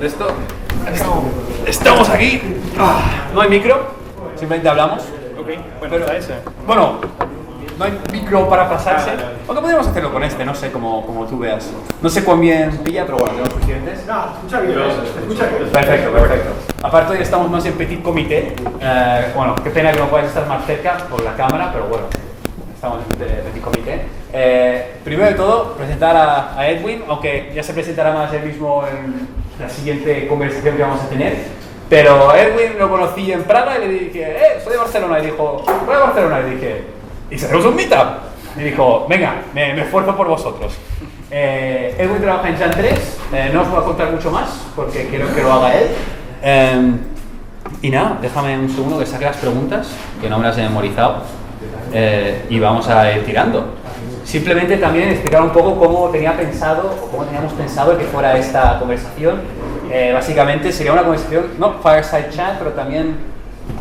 de esto. Estamos aquí. No hay micro, simplemente hablamos. Ok, bueno, Pero, está ese. bueno, no hay micro para pasarse. Aunque podríamos hacerlo con este, no sé, como tú veas. No sé cuán bien pilla, pero bueno, tenemos suficientes. No, escucha bien. Escucha bien. Perfecto, perfecto. Aparte hoy estamos más en petit comité. Bueno, qué pena que no puedas estar más cerca por la cámara, pero bueno, estamos en petit comité. Primero de todo, presentar a Edwin, aunque ya se presentará más él mismo en la siguiente conversación que vamos a tener. Pero Edwin lo conocí en Praga y le dije, soy de Barcelona. Y dijo, soy de Barcelona. Y dije, ¿y si hacemos un meetup? Y dijo, venga, me esfuerzo por vosotros. Edwin trabaja en Jan 3, no os voy a contar mucho más porque quiero que lo haga él. Y nada, déjame un segundo que saque las preguntas, que no me las he memorizado, y vamos a ir tirando. Simplemente también explicar un poco cómo tenía pensado, o cómo teníamos pensado que fuera esta conversación. Básicamente sería una conversación, no fireside chat, pero también,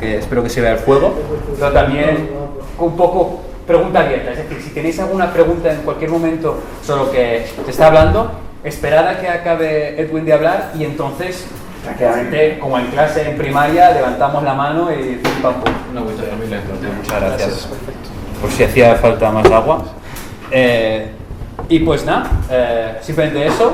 que espero que se vea el fuego, pero también un poco pregunta abierta. Es decir, si tenéis alguna pregunta en cualquier momento sobre lo que se está hablando, esperad a que acabe Edwin de hablar y entonces, tranquilamente, como en clase en primaria, levantamos la mano y pum, pam, pum. No, muy lento, tío. Muchas gracias. Por si hacía falta más agua. Y pues nada, simplemente eso.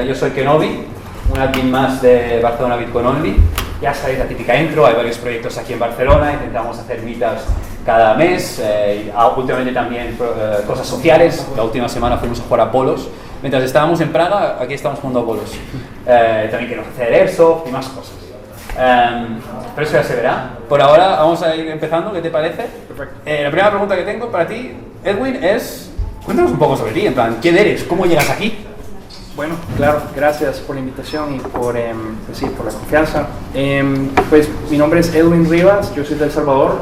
Yo soy Kenobi, un admin más de Barcelona Bitcoin Only. Ya sabéis la típica intro, hay varios proyectos aquí en Barcelona, intentamos hacer meetups cada mes, y últimamente también cosas sociales. La última semana fuimos a jugar a bolos. Mientras estábamos en Praga, aquí estamos jugando a bolos. También queremos hacer airsoft y más cosas. Pero eso ya se verá. Por ahora vamos a ir empezando, ¿qué te parece? Perfecto. La primera pregunta que tengo para ti, Edwin, es... Cuéntanos un poco sobre ti, en plan, ¿quién eres? ¿Cómo llegas aquí? Bueno, claro, gracias por la invitación y por la confianza. Pues mi nombre es Edwin Rivas, yo soy de El Salvador,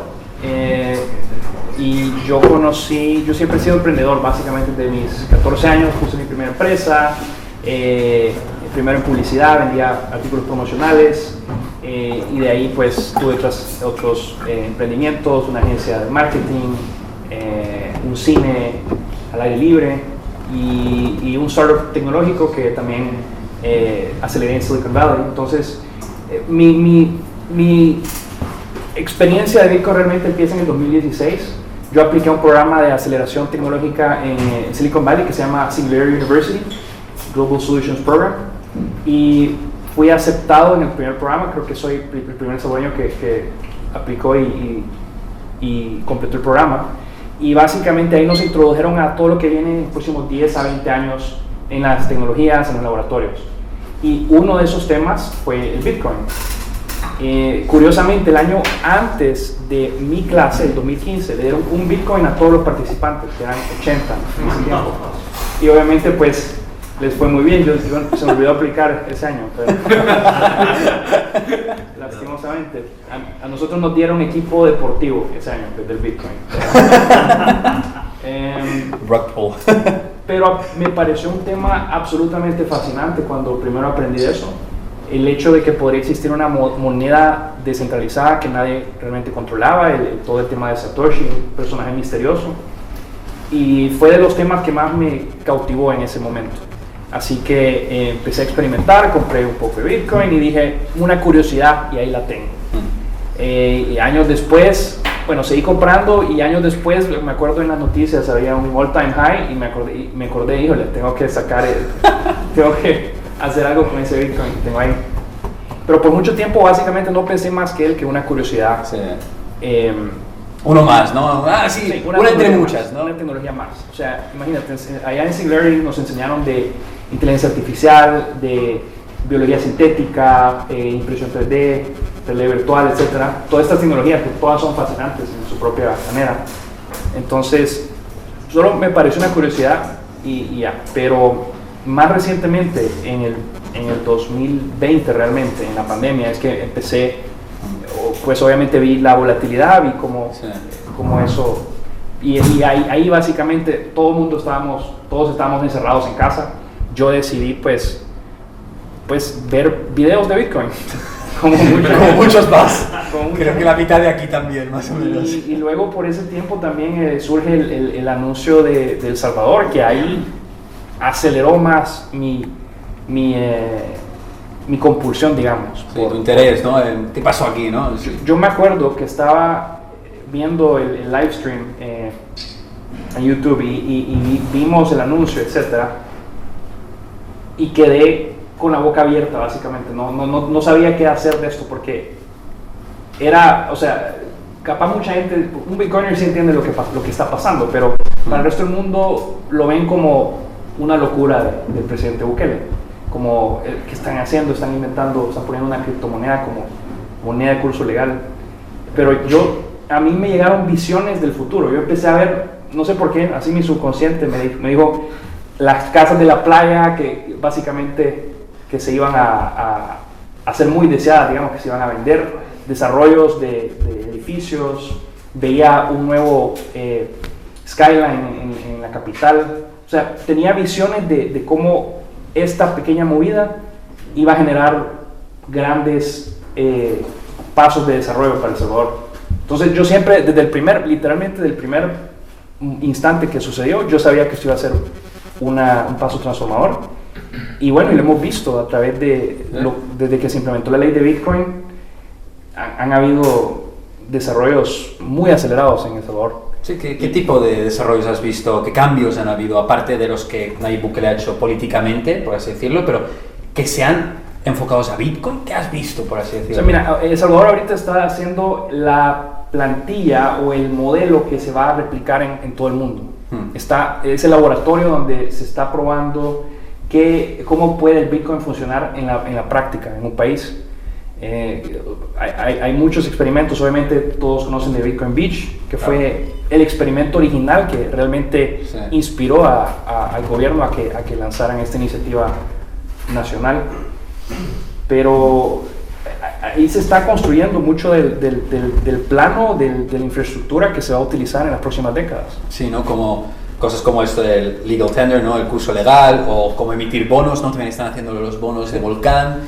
y yo siempre he sido emprendedor, básicamente desde mis 14 años puse mi primera empresa, primero en publicidad, vendía artículos promocionales, y de ahí pues tuve otros emprendimientos, una agencia de marketing, un cine al aire libre y un startup tecnológico que también aceleré en Silicon Valley. Entonces, mi experiencia de Bitcoin realmente empieza en el 2016. Yo apliqué a un programa de aceleración tecnológica en Silicon Valley que se llama Singularity University, Global Solutions Program, y fui aceptado en el primer programa. Creo que soy el primer salvadoreño que aplicó y completó el programa. Y básicamente ahí nos introdujeron a todo lo que viene en los próximos 10 a 20 años en las tecnologías, en los laboratorios. Y uno de esos temas fue el Bitcoin. Curiosamente, el año antes de mi clase, el 2015, le dieron un Bitcoin a todos los participantes, que eran 80 en ese tiempo. Y obviamente pues les fue muy bien. Se me olvidó aplicar ese año, pero lastimosamente. A nosotros nos dieron equipo deportivo ese año desde el Bitcoin. Rug pull. Pero me pareció un tema absolutamente fascinante cuando primero aprendí de eso. El hecho de que podría existir una moneda descentralizada que nadie realmente controlaba, todo el tema de Satoshi, un personaje misterioso. Y fue de los temas que más me cautivó en ese momento. Así que empecé a experimentar, compré un poco de Bitcoin y dije, una curiosidad, y ahí la tengo. Y años después, bueno, seguí comprando, y años después, me acuerdo en las noticias, había un all-time high, y me acordé, híjole, tengo que hacer algo con ese Bitcoin que tengo ahí. Pero por mucho tiempo, básicamente, no pensé más que él que una curiosidad. Sí. Uno más, ¿no? Sí, una entre muchas, ¿no? Una tecnología más. O sea, imagínate, allá en Singularity nos enseñaron de inteligencia artificial, de biología sintética, impresión 3D, realidad virtual, etc. Todas estas tecnologías, que todas son fascinantes en su propia manera. Entonces, solo me pareció una curiosidad y ya. Pero más recientemente, en el 2020 realmente, en la pandemia, es que empecé, pues obviamente vi la volatilidad, vi cómo eso, y ahí básicamente todos estábamos encerrados en casa. Yo decidí pues ver videos de Bitcoin, como muchos más. Creo que la mitad de aquí también, más o menos. Y luego por ese tiempo también surge el anuncio de El Salvador, que ahí aceleró más mi mi compulsión, digamos. Sí, tu interés, ¿no? ¿Qué pasó aquí, no? Sí. Yo me acuerdo que estaba viendo el live stream en YouTube y vimos el anuncio, etcétera, y quedé con la boca abierta, básicamente. No sabía qué hacer de esto porque era, o sea, capaz mucha gente, un Bitcoiner sí entiende lo que está pasando, pero para el resto del mundo lo ven como una locura del presidente Bukele, como que están haciendo, están inventando, están poniendo una criptomoneda como moneda de curso legal. Pero a mí me llegaron visiones del futuro. Yo empecé a ver, no sé por qué, así mi subconsciente me dijo las casas de la playa que básicamente que se iban a ser muy deseadas, digamos, que se iban a vender, desarrollos de edificios, veía un nuevo skyline en la capital. O sea, tenía visiones de cómo esta pequeña movida iba a generar grandes pasos de desarrollo para El Salvador. Entonces yo siempre, literalmente del primer instante que sucedió, yo sabía que esto iba a ser un paso transformador. Y bueno, y lo hemos visto a través desde que se implementó la ley de Bitcoin, han habido desarrollos muy acelerados en El Salvador. Sí, ¿qué tipo de desarrollos has visto? ¿Qué cambios han habido, aparte de los que Nayib Bukele ha hecho políticamente, por así decirlo, pero que sean enfocados a Bitcoin? ¿Qué has visto, por así decirlo? O sea, mira, El Salvador ahorita está haciendo la plantilla o el modelo que se va a replicar en todo el mundo. Es el laboratorio donde se está probando cómo puede el Bitcoin funcionar en la práctica en un país. Hay muchos experimentos, obviamente todos conocen de Bitcoin Beach, que fue el experimento original que realmente inspiró al gobierno a que lanzaran esta iniciativa nacional. Pero ahí se está construyendo mucho del plano de la infraestructura que se va a utilizar en las próximas décadas. Sí, ¿no? Como cosas como esto del legal tender, ¿no? El curso legal, o como emitir bonos, ¿no? También están haciendo los bonos de Volcán,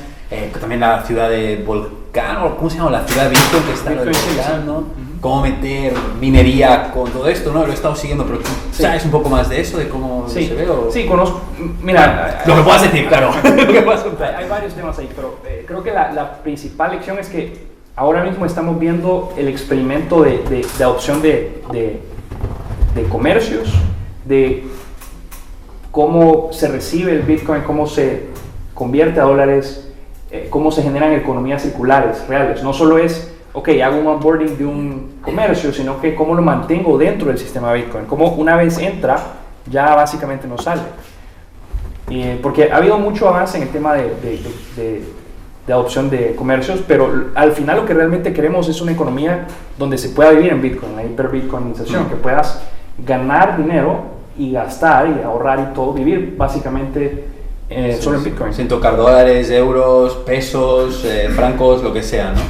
también la ciudad de Volcán, o ¿cómo se llama? La ciudad de Bitcoin, que está en Volcán, ¿no? Cómo meter minería con todo esto, ¿no? Lo he estado siguiendo, pero tú sabes un poco más de eso, de cómo se ve. ¿O? Sí, conozco. Mira, lo que puedas decir, claro. Hay varios temas ahí, pero creo que la principal lección es que ahora mismo estamos viendo el experimento de adopción de comercios, de cómo se recibe el Bitcoin, cómo se convierte a dólares, cómo se generan economías circulares reales. No solo es, ok, hago un onboarding de un comercio, sino que cómo lo mantengo dentro del sistema Bitcoin, cómo una vez entra, ya básicamente no sale. Porque ha habido mucho avance en el tema de adopción de comercios, pero al final lo que realmente queremos es una economía donde se pueda vivir en Bitcoin, la hiperbitcoinización, que puedas ganar dinero y gastar y ahorrar y todo, vivir básicamente solo en Bitcoin. Sin tocar dólares, euros, pesos, francos, lo que sea, ¿no?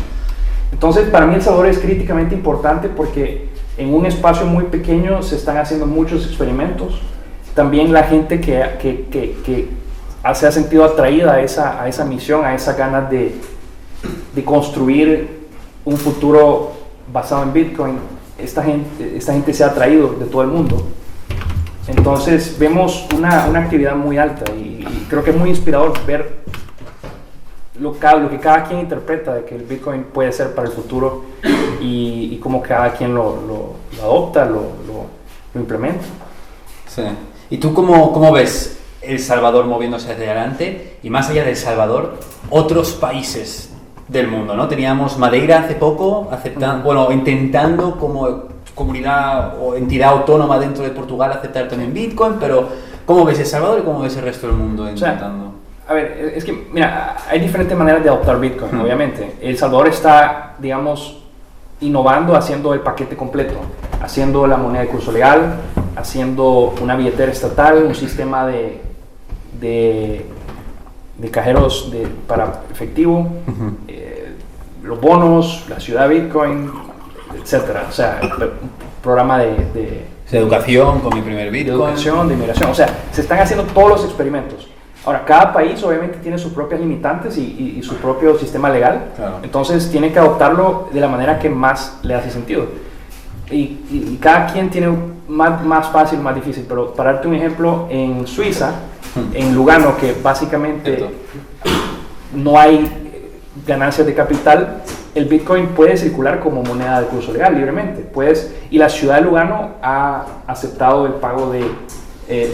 Entonces, para mí El Salvador es críticamente importante porque en un espacio muy pequeño se están haciendo muchos experimentos. También la gente que se ha sentido atraída a esa misión, a esas ganas de construir un futuro basado en Bitcoin, esta gente se ha atraído de todo el mundo. Entonces vemos una actividad muy alta y creo que es muy inspirador ver lo que cada quien interpreta de que el Bitcoin puede ser para el futuro y cómo cada quien lo adopta, lo implementa. Sí. ¿Y tú cómo ves El Salvador moviéndose hacia adelante y más allá de El Salvador, otros países del mundo, ¿no? Teníamos Madeira hace poco, intentando como comunidad o entidad autónoma dentro de Portugal aceptar también Bitcoin, pero ¿cómo ves El Salvador y cómo ves el resto del mundo intentando? O sea, a ver, es que, mira, hay diferentes maneras de adoptar Bitcoin, obviamente. El Salvador está, digamos, innovando, haciendo el paquete completo, haciendo la moneda de curso legal, haciendo una billetera estatal, un sistema de cajeros para efectivo, los bonos, la ciudad Bitcoin, etcétera. O sea, un programa de educación con mi primer Bitcoin. De educación, de inmigración. O sea, se están haciendo todos los experimentos. Ahora, cada país obviamente tiene sus propias limitantes y su propio sistema legal. Claro. Entonces, tiene que adoptarlo de la manera que más le hace sentido. Y cada quien tiene más fácil, más difícil. Pero para darte un ejemplo, en Suiza, en Lugano, que básicamente no hay ganancias de capital, el Bitcoin puede circular como moneda de curso legal libremente. Y la ciudad de Lugano ha aceptado el pago de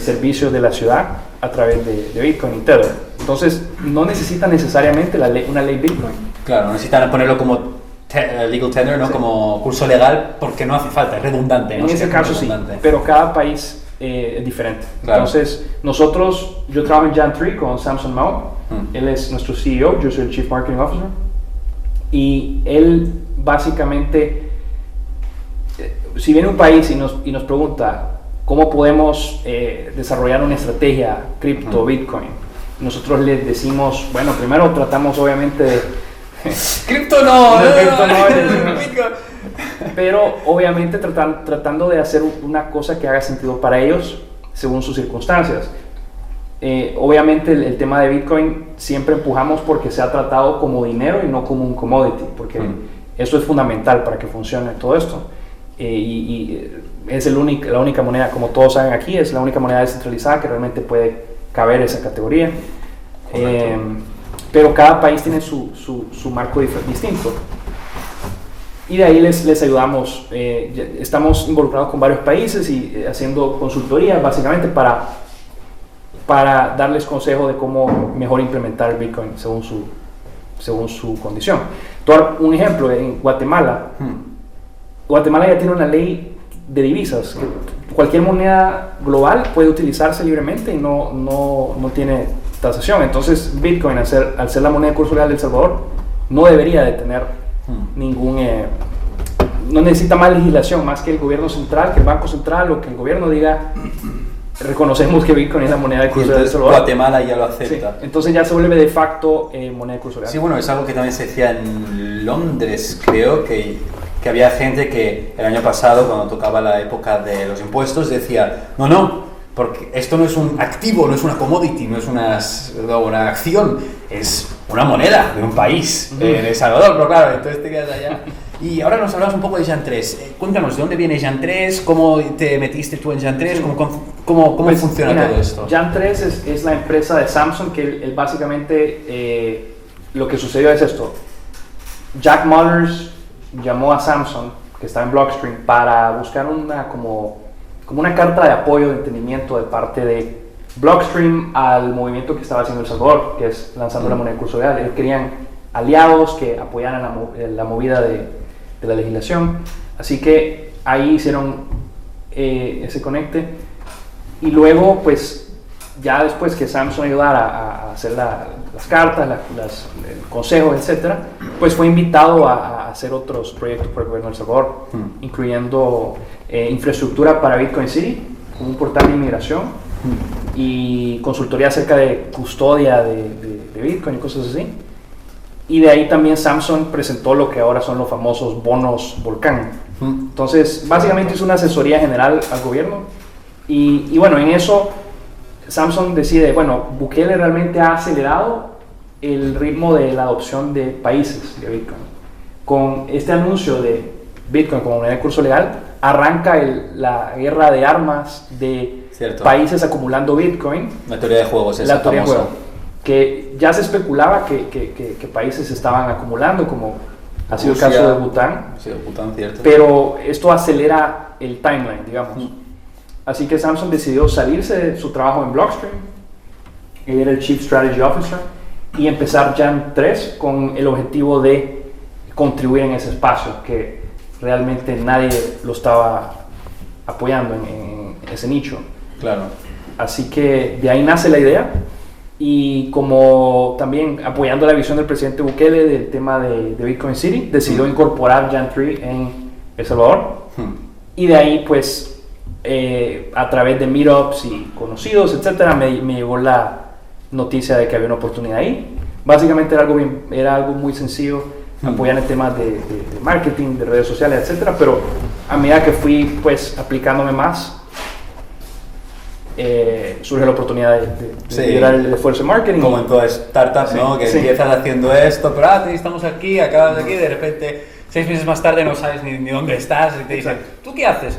servicios de la ciudad a través de Bitcoin y Tether. Entonces, no necesita necesariamente una ley Bitcoin. Claro, necesitan ponerlo como legal tender, ¿no? Sí. Como curso legal, porque no hace falta, es redundante. En ese caso sí, pero cada país es diferente. Claro. Entonces, yo trabajo en Jan3 con Samson Mao. Él es nuestro CEO, yo soy el Chief Marketing Officer. Y él básicamente, si viene un país y nos pregunta cómo podemos desarrollar una estrategia cripto, Bitcoin, nosotros les decimos, bueno, primero tratamos obviamente de... cripto no, pero obviamente tratando de hacer una cosa que haga sentido para ellos según sus circunstancias. Obviamente el tema de Bitcoin siempre empujamos porque se ha tratado como dinero y no como un commodity, porque eso es fundamental para que funcione todo esto. Y es la única moneda, como todos saben aquí, es la única moneda descentralizada que realmente puede caber esa categoría. Pero cada país tiene su marco distinto. Y de ahí les ayudamos. Estamos involucrados con varios países y haciendo consultoría básicamente para darles consejo de cómo mejor implementar el Bitcoin según su condición. Un ejemplo, en Guatemala. Guatemala ya tiene una ley de divisas, que cualquier moneda global puede utilizarse libremente y no tiene tasación. Entonces Bitcoin, al ser la moneda de curso legal de El Salvador, no debería de tener no necesita más legislación, más que el gobierno central, que el Banco Central o que el gobierno diga, reconocemos que Bitcoin es la moneda de curso legal de El Salvador. Guatemala ya lo acepta. Sí, entonces ya se vuelve de facto moneda de curso legal. Sí, bueno, es algo que también se decía en Londres, creo que había gente que el año pasado, cuando tocaba la época de los impuestos, decía, no, porque esto no es un activo, no es una commodity, no es una acción, es una moneda de un país, en El Salvador, pero claro, entonces te quedas allá. Y ahora nos hablamos un poco de Jan3. Cuéntanos, ¿de dónde viene Jan3? ¿Cómo te metiste tú en Jan3? ¿Cómo pues, funciona todo esto? Jan3 es la empresa de Samson, que él básicamente, lo que sucedió es esto. Jack Mullers llamó a Samson, que está en Blockstream, para buscar como una carta de apoyo, de entendimiento de parte de Blockstream al movimiento que estaba haciendo El Salvador, que es lanzando la moneda de curso legal. Ellos querían aliados que apoyaran la movida de la legislación, así que ahí hicieron ese conecte. Y luego, pues, ya después que Samson ayudara a hacer las cartas, el consejo, etcétera, pues fue invitado a hacer otros proyectos por el gobierno de El Salvador, incluyendo infraestructura para Bitcoin City, un portal de inmigración, y consultoría acerca de custodia de Bitcoin y cosas así. Y de ahí también Samson presentó lo que ahora son los famosos bonos Volcán. Entonces, básicamente es una asesoría general al gobierno. Y bueno, en eso Samson decide, bueno, Bukele realmente ha acelerado el ritmo de la adopción de países de Bitcoin. Con este anuncio de Bitcoin como moneda de curso legal, arranca la guerra de armas de países acumulando Bitcoin. La teoría de juegos, esa teoría de famosa. juego, que ya se especulaba que países estaban acumulando, como ha sido el caso de Bután. Sí, Bután, cierto. Pero esto acelera el timeline, digamos. Así que Samson decidió salirse de su trabajo en Blockstream, él era el Chief Strategy Officer, y empezar Jan3 con el objetivo de contribuir en ese espacio, que realmente nadie lo estaba apoyando en ese nicho. Claro. Así que de ahí nace la idea, y como también apoyando la visión del presidente Bukele del tema de Bitcoin City, decidió incorporar Jan3 en El Salvador. Y de ahí, pues, a través de meetups y conocidos, etcétera, me llegó la noticia de que había una oportunidad ahí. Básicamente era algo muy sencillo, apoyar en temas de marketing, de redes sociales, etcétera, pero a medida que fui, pues, aplicándome más, surge la oportunidad de liderar el esfuerzo de marketing. Como en toda startup, sí, ¿no? Que empiezas haciendo esto, pero estamos aquí, acabas de aquí, de repente 6 meses más tarde no sabes ni dónde estás y te dicen, ¿tú qué haces?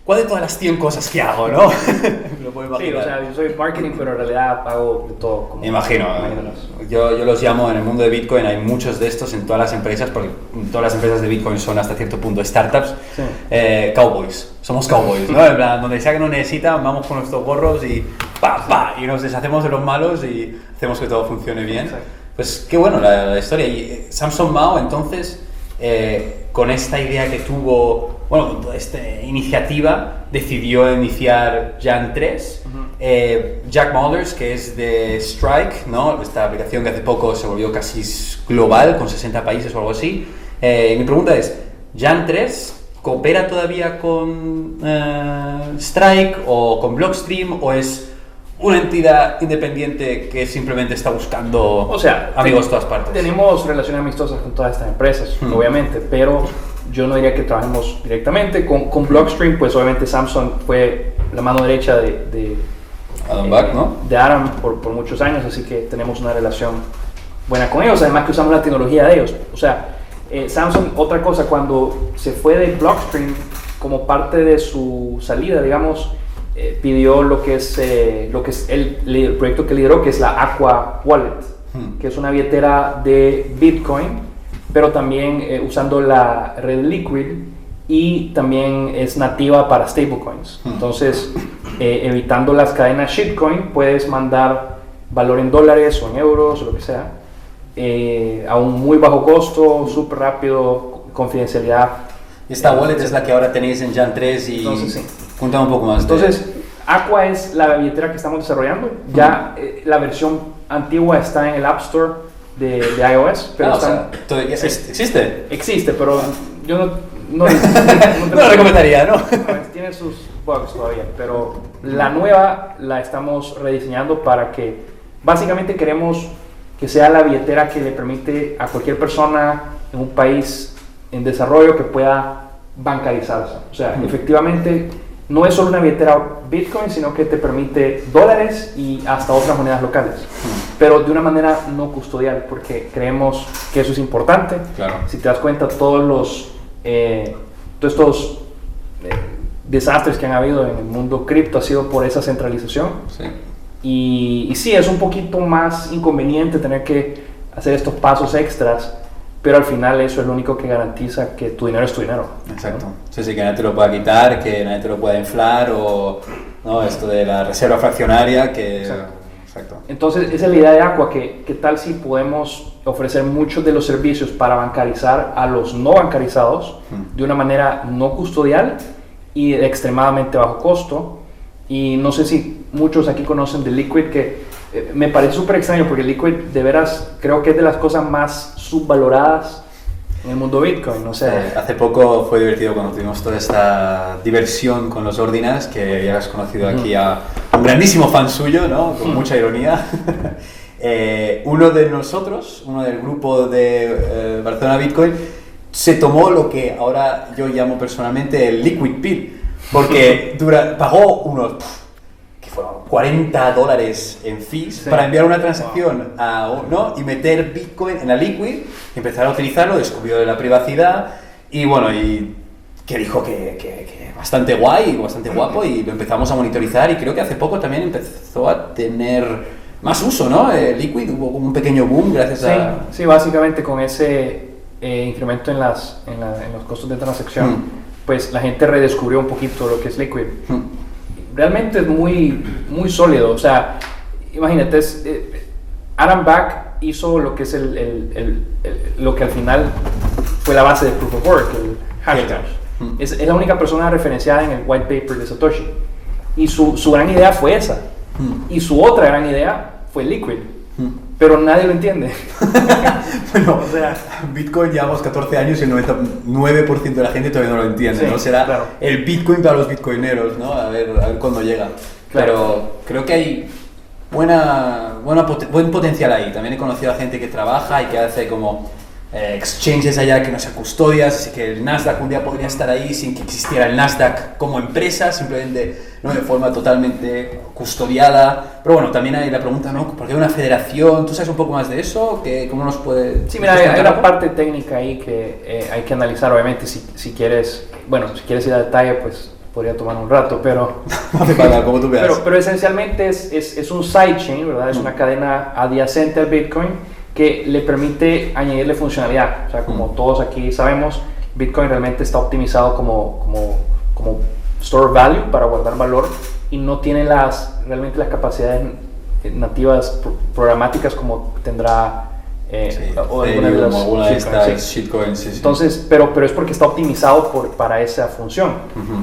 ¿cuál de todas las 100 cosas que hago, no? Lo puedo Sí, imaginar. o sea, yo soy marketing, pero en realidad hago de todo. Me imagino. Imagínanos. Yo los llamo, en el mundo de Bitcoin hay muchos de estos en todas las empresas, porque todas las empresas de Bitcoin son hasta cierto punto startups. Sí. Cowboys, somos cowboys, ¿no? En plan, donde sea que nos necesitan, vamos con nuestros gorros y pa, y nos deshacemos de los malos y hacemos que todo funcione bien. Exacto. Pues qué bueno la historia. Y Samson Mow, entonces, con esta idea que tuvo, bueno, con esta iniciativa, decidió iniciar Jan 3. Jack Mulders, que es de Strike, ¿no? Esta aplicación que hace poco se volvió casi global, con 60 países o algo así. Mi pregunta es, ¿Jan 3 coopera todavía con Strike o con Blockstream, o es una entidad independiente que simplemente está buscando amigos de todas partes? Tenemos relaciones amistosas con todas estas empresas, obviamente, pero yo no diría que trabajemos directamente. Con Blockstream, pues obviamente Samson fue la mano derecha de Adam Back, ¿no? De Adam por muchos años, así que tenemos una relación buena con ellos, además que usamos la tecnología de ellos. O sea, Samson, otra cosa, cuando se fue de Blockstream, como parte de su salida, digamos, pidió lo que es el proyecto que lideró, que es la Aqua Wallet, que es una billetera de Bitcoin, pero también usando la red Liquid, y también es nativa para stablecoins. Entonces, evitando las cadenas shitcoin, puedes mandar valor en dólares o en euros o lo que sea, a un muy bajo costo, súper rápido, confidencialidad. Esta wallet es la que ahora tenéis en Jan 3 y entonces, sí. Cuéntame un poco más. Entonces, Aqua es la billetera que estamos desarrollando. Ya la versión antigua está en el App Store de iOS. Pero ¿todavía existe? Existe, pero yo no lo recomendaría, ¿no? Tiene sus bugs todavía, pero la nueva la estamos rediseñando para que básicamente queremos que sea la billetera que le permite a cualquier persona en un país en desarrollo que pueda bancarizarse. O sea, efectivamente no es solo una billetera Bitcoin, sino que te permite dólares y hasta otras monedas locales, pero de una manera no custodial, porque creemos que eso es importante. Claro. Si te das cuenta, todos estos desastres que han habido en el mundo cripto ha sido por esa centralización. Sí. Y sí, es un poquito más inconveniente tener que hacer estos pasos extras, pero al final eso es lo único que garantiza que tu dinero es tu dinero. Exacto. ¿No? Sí, que nadie te lo pueda quitar, que nadie te lo pueda inflar, o ¿no? Esto de la reserva fraccionaria, que... Exacto. Entonces, esa es la idea de Aqua, que tal si podemos ofrecer muchos de los servicios para bancarizar a los no bancarizados de una manera no custodial y de extremadamente bajo costo. Y no sé si muchos aquí conocen de Liquid, que me parece súper extraño, porque Liquid de veras creo que es de las cosas más subvaloradas en el mundo Bitcoin. O sea, hace poco fue divertido cuando tuvimos toda esta diversión con los Ordinals, que ya has conocido aquí a un grandísimo fan suyo, ¿no? Con mucha ironía. Uno de nosotros, uno del grupo de Barcelona Bitcoin, se tomó lo que ahora yo llamo personalmente el Liquid Bill, porque pagó unos que fueron $40 en fees para enviar una transacción ¿no? y meter Bitcoin en la Liquid, empezar a utilizarlo, descubrió la privacidad y bueno, y que dijo que bastante guay, bastante guapo, y lo empezamos a monitorizar, y creo que hace poco también empezó a tener más uso, ¿no? Liquid, hubo como un pequeño boom gracias a... Sí, básicamente con ese incremento en los costos de transacción, pues la gente redescubrió un poquito lo que es Liquid. Realmente es muy, muy sólido. O sea, imagínate, Adam Back hizo lo que es lo que al final fue la base de Proof of Work, el hashtag. Es la única persona referenciada en el white paper de Satoshi. Y su gran idea fue esa. Y su otra gran idea fue Liquid. Pero nadie lo entiende. Bueno, o sea, Bitcoin llevamos 14 años y el 99% de la gente todavía no lo entiende, sí, ¿no? Será claro. El Bitcoin para los bitcoineros, ¿no? A ver cuándo llega. Claro. Pero creo que hay buen potencial ahí. También he conocido a gente que trabaja y que hace como exchanges allá que no sean custodias, así que el Nasdaq un día podría estar ahí sin que existiera el Nasdaq como empresa, simplemente, ¿no? De forma totalmente custodiada. Pero bueno, también hay la pregunta, ¿no? ¿Por qué una federación? ¿Tú sabes un poco más de eso? ¿Cómo nos puede...? Sí, mira, hay una parte técnica ahí que hay que analizar, obviamente. Si quieres ir a detalle, pues podría tomar un rato, pero como tú veas. pero esencialmente es un sidechain, ¿verdad? Es una cadena adyacente al Bitcoin que le permite añadirle funcionalidad. O sea, como todos aquí sabemos, Bitcoin realmente está optimizado como store value para guardar valor y no tiene realmente las capacidades nativas programáticas como tendrá o alguna de estas shitcoins. Sí. Entonces, pero es porque está optimizado para esa función.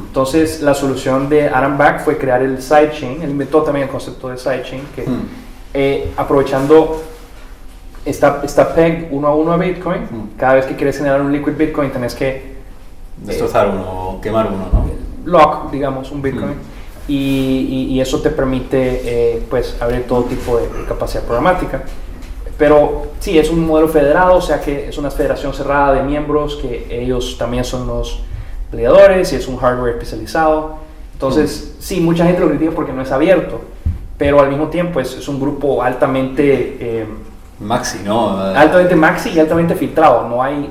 Entonces, la solución de Adam Back fue crear el sidechain. Él inventó también el concepto de sidechain, que aprovechando está pegged uno a uno a Bitcoin. Cada vez que quieres generar un liquid Bitcoin tenés que destrozar uno o quemar uno, ¿no? Lock, digamos, un Bitcoin. Y eso te permite pues abrir todo tipo de capacidad programática. Pero sí, es un modelo federado, o sea que es una federación cerrada de miembros que ellos también son los peleadores y es un hardware especializado. Entonces, sí, mucha gente lo critica porque no es abierto, pero al mismo tiempo es un grupo altamente maxi, ¿no? Altamente maxi y altamente filtrado. No hay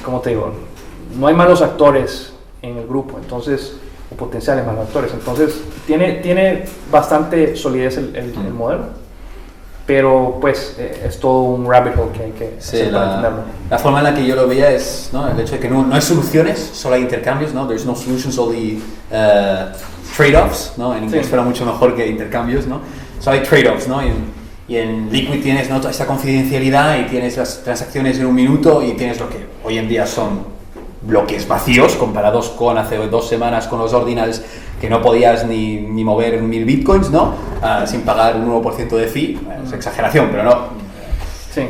¿cómo te digo? No hay malos actores en el grupo, entonces, o potenciales malos actores. Entonces, tiene bastante solidez el modelo. Pero pues es todo un rabbit hole que hay que hacer para entenderlo. La forma en la que yo lo veía es, ¿no?, el hecho de que no hay soluciones, solo hay intercambios, ¿no? There's no solutions, only trade-offs, ¿no? En inglés fuera mucho mejor que intercambios, ¿no? Solo hay trade-offs, ¿no? Y en Liquid tienes, ¿no?, toda esta confidencialidad y tienes las transacciones en un minuto y tienes lo que hoy en día son bloques vacíos comparados con hace 2 semanas con los ordinals que no podías ni mover 1000 bitcoins, ¿no? Sin pagar un 1% de fee. Es exageración, pero no. Sí.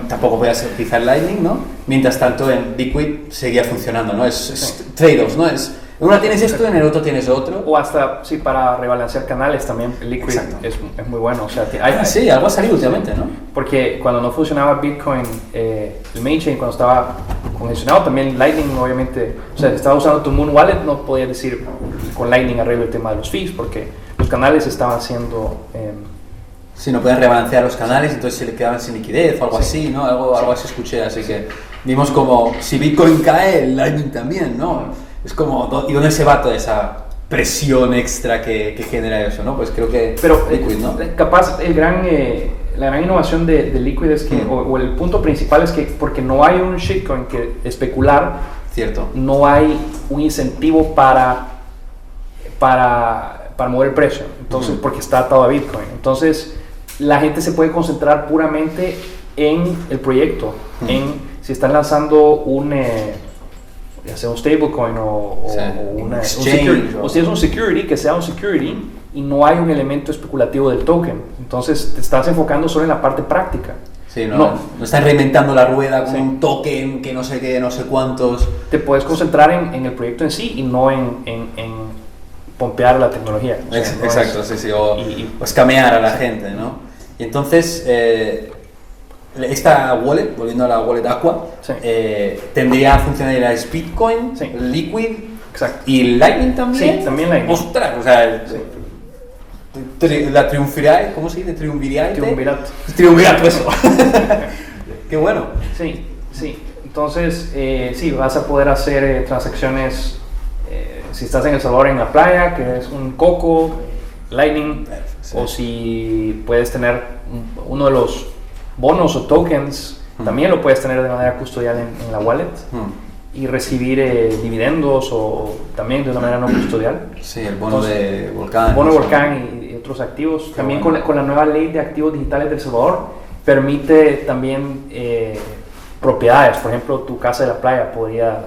Tampoco podías utilizar Lightning, ¿no? Mientras tanto en Liquid seguía funcionando, ¿no? Es trade-offs, ¿no? En una tienes esto, en el otro tienes otro. O hasta, sí, para rebalancear canales también Liquid es muy bueno. O sea, sí, algo ha salido últimamente, ¿no? Porque cuando no funcionaba Bitcoin, el main chain, cuando estaba congestionado, también Lightning, obviamente, o sea, estaba usando tu Moon Wallet, no podías decir con Lightning arreglo el tema de los fees, porque los canales estaban siendo... sí, no podían rebalancear los canales, entonces se le quedaban sin liquidez o algo así, ¿no? Algo así escuché, así que vimos como si Bitcoin cae, el Lightning también, ¿no? Es como, ¿y dónde se va toda esa presión extra que genera eso, ¿no? Pues creo que Liquid, ¿no? Capaz la gran innovación de Liquid es que, o el punto principal es que porque no hay un shitcoin que especular, cierto, no hay un incentivo para mover el precio, entonces porque está atado a Bitcoin. Entonces la gente se puede concentrar puramente en el proyecto, en si están lanzando ya sea un stablecoin o un security, o si es un security, que sea un security y no hay un elemento especulativo del token. Entonces te estás enfocando solo en la parte práctica. Sí, no estás reinventando la rueda con un token que no sé qué, no sé cuántos. Te puedes concentrar en el proyecto en sí y no en pompear la tecnología. O sea, exacto, o escamear a la gente, ¿no? Y entonces... esta wallet, volviendo a la wallet Aqua, tendría funcionalidades Bitcoin, Liquid, y Lightning también. Sí, también Lightning. ¡Ostras! O sea, la triunvirate, ¿cómo se dice? Triunvirato, eso. ¡Qué bueno! Sí. Entonces, sí, vas a poder hacer transacciones, si estás en El Salvador en la playa, que es un coco, Lightning, o si puedes tener uno de los bonos o tokens, también lo puedes tener de manera custodial en la wallet y recibir dividendos o también de una manera no custodial. Sí, el bono de Volcán. El bono de Volcán y otros activos. Qué también bueno. con la nueva ley de activos digitales de El Salvador permite también propiedades. Por ejemplo, tu casa de la playa podría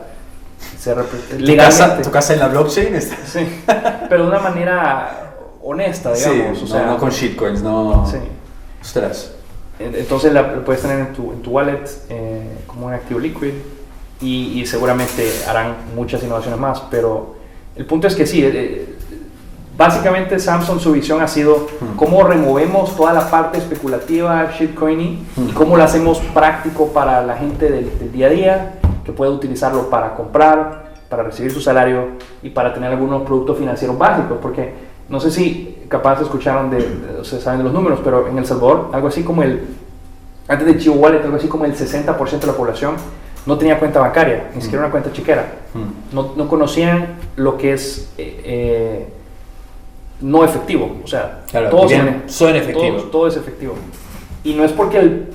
ser legalmente. ¿Tu casa en la blockchain? Sí, pero de una manera honesta, digamos. Sí, o sea, no con shitcoins, no. Sí. Ostras. Entonces lo puedes tener en tu wallet como un activo liquid y seguramente harán muchas innovaciones más, pero el punto es que sí, básicamente Samsung, su visión ha sido cómo removemos toda la parte especulativa, shitcoiny, y cómo lo hacemos práctico para la gente del día a día, que puede utilizarlo para comprar, para recibir su salario y para tener algunos productos financieros básicos, porque no sé si capaz escucharon se saben de los números, pero en El Salvador, algo así como antes de Chivo Wallet, algo así como el 60% de la población no tenía cuenta bancaria, ni siquiera una cuenta chequera. No conocían lo que es no efectivo, o sea, Claro, todos son efectivos. todo es efectivo. Y no es porque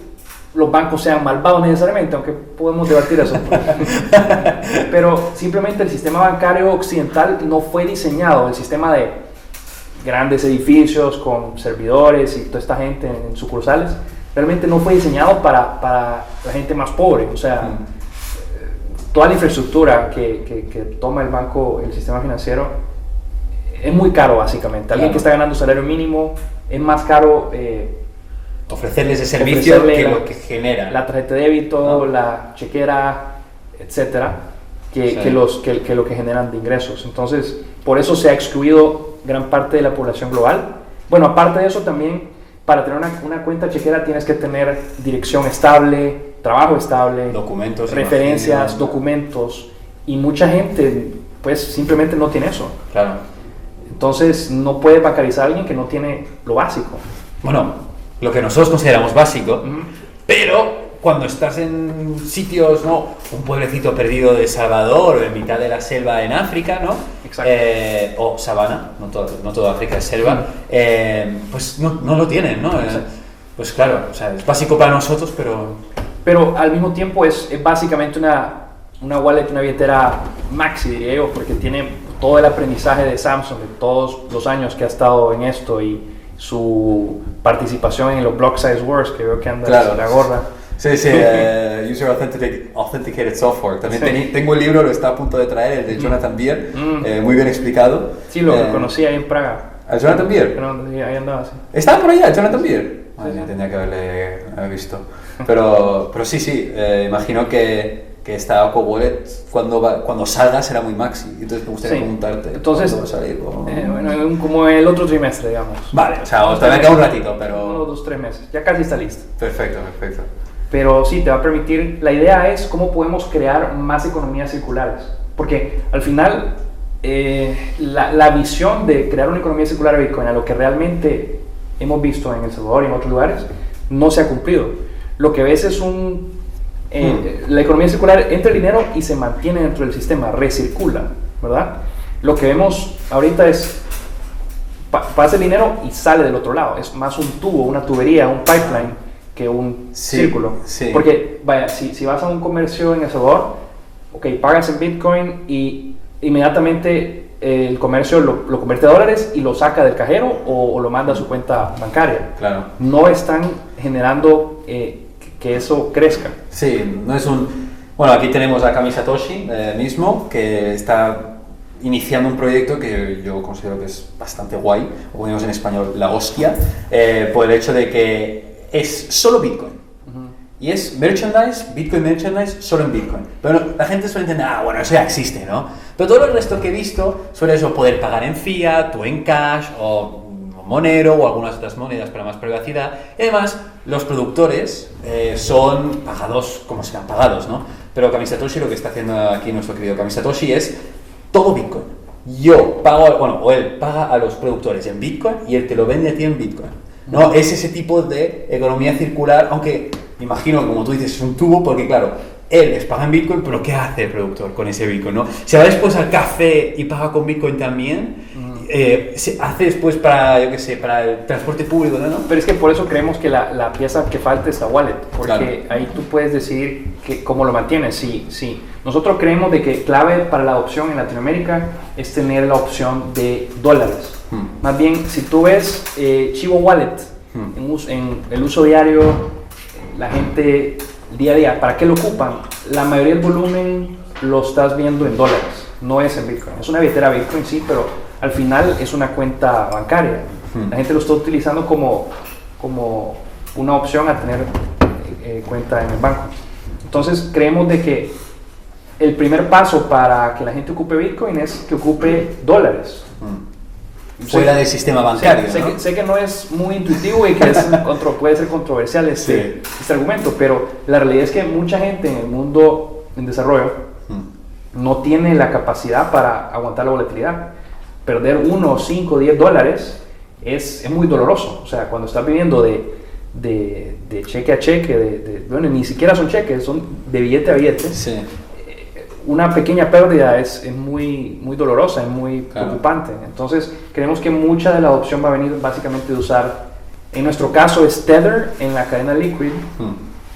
los bancos sean malvados necesariamente, aunque podemos debatir eso. Pero simplemente el sistema bancario occidental no fue diseñado, el sistema de grandes edificios con servidores y toda esta gente en sucursales, realmente no fue diseñado para la gente más pobre. O sea, toda la infraestructura que toma el banco, el sistema financiero, es muy caro básicamente. Alguien que está ganando salario mínimo es más caro ofrecerles ese servicio que lo que genera. La tarjeta de débito, la chequera, etcétera, que lo que generan de ingresos. Entonces, por eso se ha excluido gran parte de la población global. Bueno, aparte de eso también, para tener una cuenta chequera tienes que tener dirección estable, trabajo estable, documentos, referencias, documentos, y mucha gente pues simplemente no tiene eso. Claro. Entonces no puede bancarizar a alguien que no tiene lo básico. Bueno, lo que nosotros consideramos básico, pero cuando estás en sitios, ¿no? Un pueblecito perdido de Salvador o en mitad de la selva en África, ¿no? Exacto. O sabana, no toda África es selva, pues no lo tienen, ¿no? Pues claro, o sea, es básico para nosotros, pero al mismo tiempo es básicamente una wallet, una billetera maxi, diría yo, porque tiene todo el aprendizaje de Samsung, de todos los años que ha estado en esto y su participación en los Block Size Wars, que veo que anda la gorra. Sí, User Authenticated Software. También tengo el libro, lo está a punto de traer, el de Jonathan Bier, muy bien explicado. Sí, lo conocí ahí en Praga. ¿A Jonathan Bier? Ahí andaba, sí. ¿Estaba por allá, Jonathan Bier? Ya tendría que haberle visto. Pero sí, imagino que esta Aqua Wallet, cuando salga, será muy maxi. Entonces me gustaría preguntarte, entonces, ¿cuándo va a salir? Bueno, como el otro trimestre, digamos. Vale, o sea, todavía queda un ratito, pero... 1, 2, 3 meses. Ya casi está listo. Perfecto. Pero sí, te va a permitir... La idea es cómo podemos crear más economías circulares. Porque al final, la visión de crear una economía circular de Bitcoin, a lo que realmente hemos visto en El Salvador y en otros lugares, no se ha cumplido. Lo que ves es la economía circular entra el dinero y se mantiene dentro del sistema, recircula, ¿verdad? Lo que vemos ahorita es pasa el dinero y sale del otro lado. Es más un tubo, una tubería, un pipeline que un círculo. Sí. Porque, vaya, si vas a un comercio en El Salvador, pagas en Bitcoin y inmediatamente el comercio lo convierte a dólares y lo saca del cajero o lo manda a su cuenta bancaria. Claro. No están generando que eso crezca. Sí, no es Bueno, aquí tenemos a Kami Satoshi mismo, que está iniciando un proyecto que yo considero que es bastante guay, o como decimos en español, la hostia, por el hecho de que es solo Bitcoin. Y es Bitcoin merchandise solo en Bitcoin. Pero la gente suele entender, bueno, eso ya existe, ¿no? Pero todo el resto que he visto suele eso, poder pagar en fiat o en cash o Monero o algunas otras monedas para más privacidad. Y además, los productores son pagados como serán pagados, ¿no? Pero Kami Satoshi, lo que está haciendo aquí nuestro querido Kami Satoshi es todo Bitcoin. Yo pago, o él paga a los productores en Bitcoin y él te lo vende a ti en Bitcoin, ¿no? Es ese tipo de economía circular, aunque imagino, como tú dices, es un tubo, porque claro, él les paga en Bitcoin, pero ¿qué hace el productor con ese Bitcoin, no? Se va después al café y paga con Bitcoin también, se hace después para, yo qué sé, para el transporte público, ¿no? Pero es que por eso creemos que la pieza que falta es la wallet, porque claro, ahí tú puedes decidir cómo lo mantienes. Sí. Nosotros creemos de que clave para la adopción en Latinoamérica es tener la opción de dólares. Más bien, si tú ves Chivo Wallet en el uso diario, la gente día a día, ¿para qué lo ocupan? La mayoría del volumen lo estás viendo en dólares, no es en Bitcoin. Es una billetera Bitcoin, sí, pero al final es una cuenta bancaria. La gente lo está utilizando como una opción a tener cuenta en el banco. Entonces creemos de que el primer paso para que la gente ocupe Bitcoin es que ocupe dólares. Fuera del sistema bancario, ¿no? Sé que no es muy intuitivo y que puede ser controversial este argumento, pero la realidad es que mucha gente en el mundo en desarrollo no tiene la capacidad para aguantar la volatilidad. Perder 1, 5, 10 dólares es muy doloroso. O sea, cuando estás viviendo de de cheque a cheque, bueno, ni siquiera son cheques, son de billete a billete. Sí. Una pequeña pérdida es muy, muy dolorosa, es muy preocupante. Entonces, creemos que mucha de la adopción va a venir básicamente de usar, en nuestro caso es Tether en la cadena Liquid,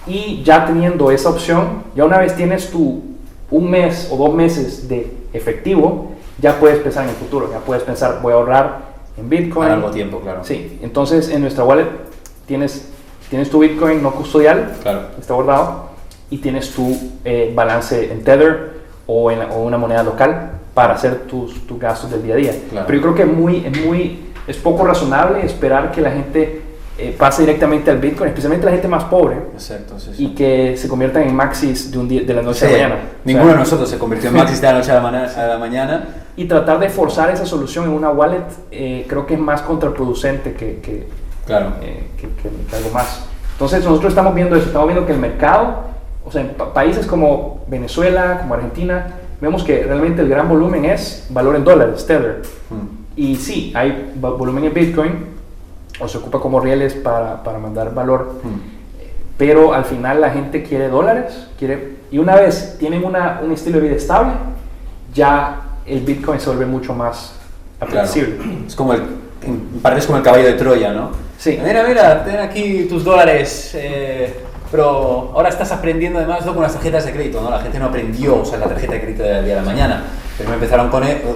y ya teniendo esa opción, ya una vez tienes tu 1 mes o 2 meses de efectivo, ya puedes pensar en el futuro, ya puedes pensar, voy a ahorrar en Bitcoin. A largo tiempo, claro. Sí, entonces en nuestra wallet tienes tu Bitcoin no custodial, está guardado, y tienes tu balance en Tether o una moneda local para hacer tus gastos del día a día. Claro. Pero yo creo que es poco razonable esperar que la gente pase directamente al Bitcoin, especialmente la gente más pobre. Exacto, sí. Y que se conviertan en maxis de la noche a la mañana. Ninguno de nosotros se convirtió en maxis de la noche a la mañana. Y tratar de forzar esa solución en una wallet creo que es más contraproducente que algo más. Entonces nosotros estamos viendo eso, estamos viendo que el mercado, o sea, en países como Venezuela, como Argentina, vemos que realmente el gran volumen es valor en dólares, Tether. Y sí, hay volumen en Bitcoin, o se ocupa como rieles para mandar valor, pero al final la gente quiere dólares, y una vez tienen un estilo de vida estable, ya el Bitcoin se vuelve mucho más apetecible. Claro. Es como parece como el caballo de Troya, ¿no? Sí. Mira, ten aquí tus dólares, pero ahora estás aprendiendo además con las tarjetas de crédito, ¿no? La gente no aprendió a usar la tarjeta de crédito del día de la mañana. Primero empezaron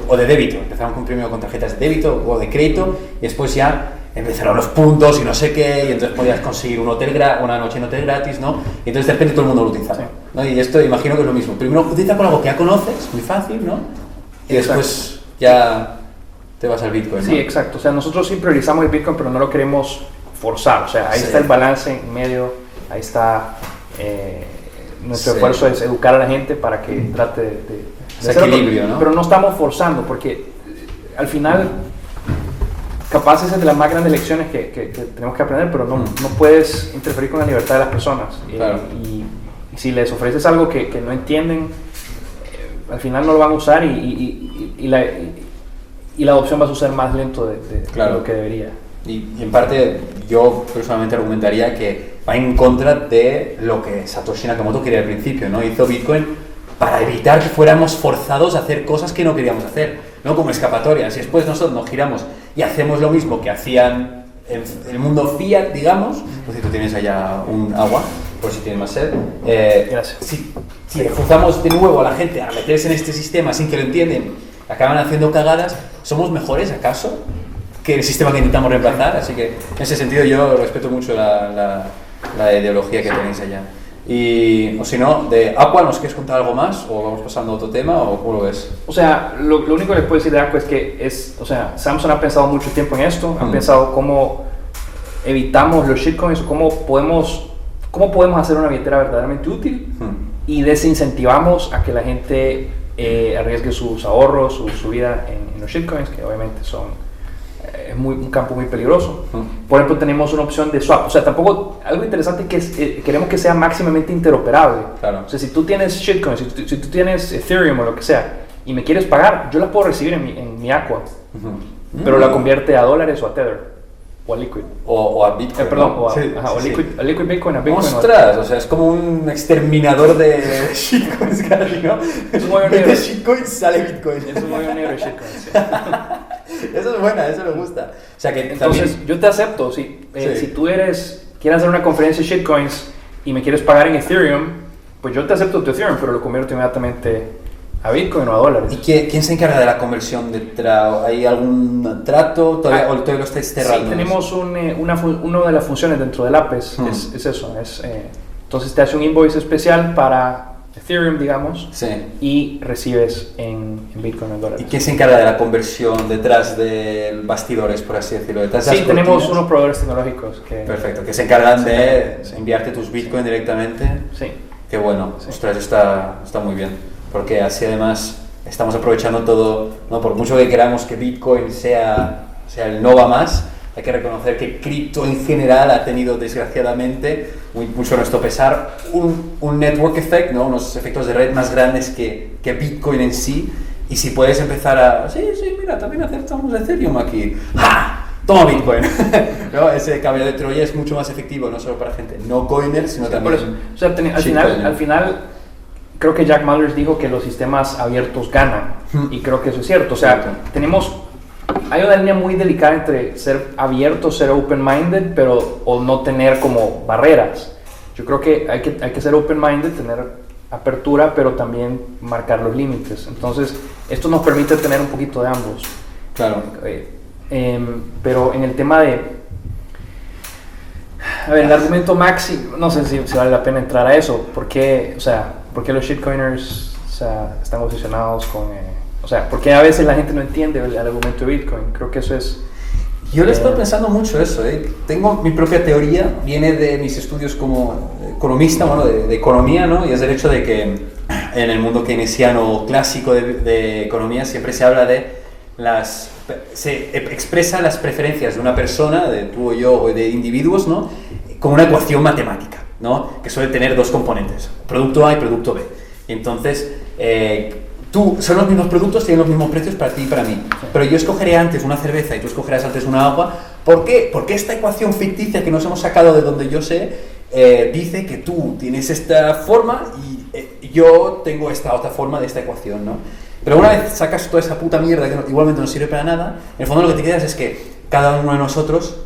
o de débito, primero con tarjetas de débito o de crédito, y después ya empezaron los puntos y no sé qué, y entonces podías conseguir una noche en hotel gratis, ¿no? Y entonces de repente todo el mundo lo utilizaba, ¿no? Y esto imagino que es lo mismo. Primero utiliza con algo que ya conoces, muy fácil, ¿no? Y después ya te vas al Bitcoin, ¿no? Sí, exacto. O sea, nosotros sí priorizamos el Bitcoin, pero no lo queremos forzar. O sea, ahí está el balance en medio, ahí está nuestro esfuerzo es educar a la gente para que trate de ese equilibrio, ¿no? Pero no estamos forzando, porque al final capaz esa es de las más grandes lecciones que tenemos que aprender, pero no puedes interferir con la libertad de las personas. Claro. Y si les ofreces algo que no entienden, al final no lo van a usar y la adopción va a suceder más lento de lo que debería. Y en parte yo personalmente argumentaría que va en contra de lo que Satoshi Nakamoto quería al principio, ¿no? Hizo Bitcoin para evitar que fuéramos forzados a hacer cosas que no queríamos hacer, ¿no? Como escapatorias. Y después nosotros nos giramos y hacemos lo mismo que hacían en el mundo fiat, digamos. Pues si tú tienes allá un agua, por si tienes más sed. Gracias. Si forzamos de nuevo a la gente a meterse en este sistema sin que lo entienden, acaban haciendo cagadas, ¿somos mejores acaso que el sistema que intentamos reemplazar? Así que en ese sentido yo respeto mucho la ideología que tenéis allá. Y, o si no, de Aqua, ¿nos quieres contar algo más? ¿O vamos pasando a otro tema? ¿O cómo lo ves? O sea, lo único que les puedo decir de Aqua es que Samsung ha pensado mucho tiempo en esto, han pensado cómo evitamos los shitcoins, cómo podemos hacer una billetera verdaderamente útil y desincentivamos a que la gente arriesgue sus ahorros, su vida en los shitcoins, que obviamente es un campo muy peligroso. Por ejemplo, tenemos una opción de swap. O sea, tampoco, algo interesante que es, queremos que sea máximamente interoperable. Claro. O sea, si tú tienes shitcoins, si tú tienes Ethereum o lo que sea, y me quieres pagar, yo la puedo recibir en mi Aqua, pero la convierte a dólares o a Tether, o a Liquid. O a Bitcoin. Perdón, ¿no? a Liquid Bitcoin, a Bitcoin. ¡Ostras! O sea, es como un exterminador de shitcoins casi, ¿no? Es un hoyo negro. De shitcoins sale Bitcoin. Es un hoyo negro de shitcoins. Eso es buena, eso me gusta. O sea que entonces, también... yo te acepto. Si tú quieres hacer una conferencia de shitcoins y me quieres pagar en Ethereum, pues yo te acepto tu Ethereum, pero lo convierto inmediatamente a Bitcoin o a dólares. ¿Y quién se encarga de la conversión de ¿Hay algún trato? ¿O todavía lo estáis cerrando? Sí, tenemos una de las funciones dentro del app es eso. Entonces te hace un invoice especial para Ethereum, digamos, y recibes en Bitcoin o en dólares. ¿Y quién se encarga de la conversión detrás de bastidores, por así decirlo? Sí, tenemos unos proveedores tecnológicos que... Perfecto, que se encargan de enviarte tus Bitcoin directamente. Sí. Qué bueno, ostras, está muy bien, porque así además estamos aprovechando todo, ¿no? Por mucho que queramos que Bitcoin sea el no va más, hay que reconocer que cripto en general ha tenido desgraciadamente mucho a nuestro pesar un network effect, ¿no? Unos efectos de red más grandes que Bitcoin en sí. Y si puedes empezar mira, también aceptamos Ethereum aquí, ¡ja! toma Bitcoin. ¿No? Ese caballo de Troya es mucho más efectivo, no solo para gente no coiner, sino Sí, también... por eso. O sea, al final, creo que Jack Mallers dijo que los sistemas abiertos ganan, y creo que eso es cierto. O sea, hay una línea muy delicada entre ser abierto, ser open-minded, pero o no tener como barreras. Yo creo que hay que ser open-minded, tener apertura, pero también marcar los límites. Entonces, esto nos permite tener un poquito de ambos. Claro. Pero en el tema de... A ver, el argumento Maxi, no sé si vale la pena entrar a eso. ¿Por qué los shitcoiners, o sea, están obsesionados con... o sea, ¿por qué a veces la gente no entiende el argumento de Bitcoin? Creo que eso es... Yo le he estado pensando mucho eso, ¿eh? Tengo mi propia teoría, viene de mis estudios como economista, bueno, de economía, ¿no? Y es el hecho de que en el mundo keynesiano clásico de economía siempre se habla de se expresa las preferencias de una persona, de tú o yo, o de individuos, ¿no? Como una ecuación matemática, ¿no? Que suele tener dos componentes, producto A y producto B. Entonces, son los mismos productos, tienen los mismos precios para ti y para mí. Pero yo escogeré antes una cerveza y tú escogerás antes una agua. ¿Por qué? Porque esta ecuación ficticia que nos hemos sacado de donde yo sé, dice que tú tienes esta forma y yo tengo esta otra forma de esta ecuación, ¿no? Pero una vez sacas toda esa puta mierda que igualmente no sirve para nada, en el fondo lo que te quedas es que cada uno de nosotros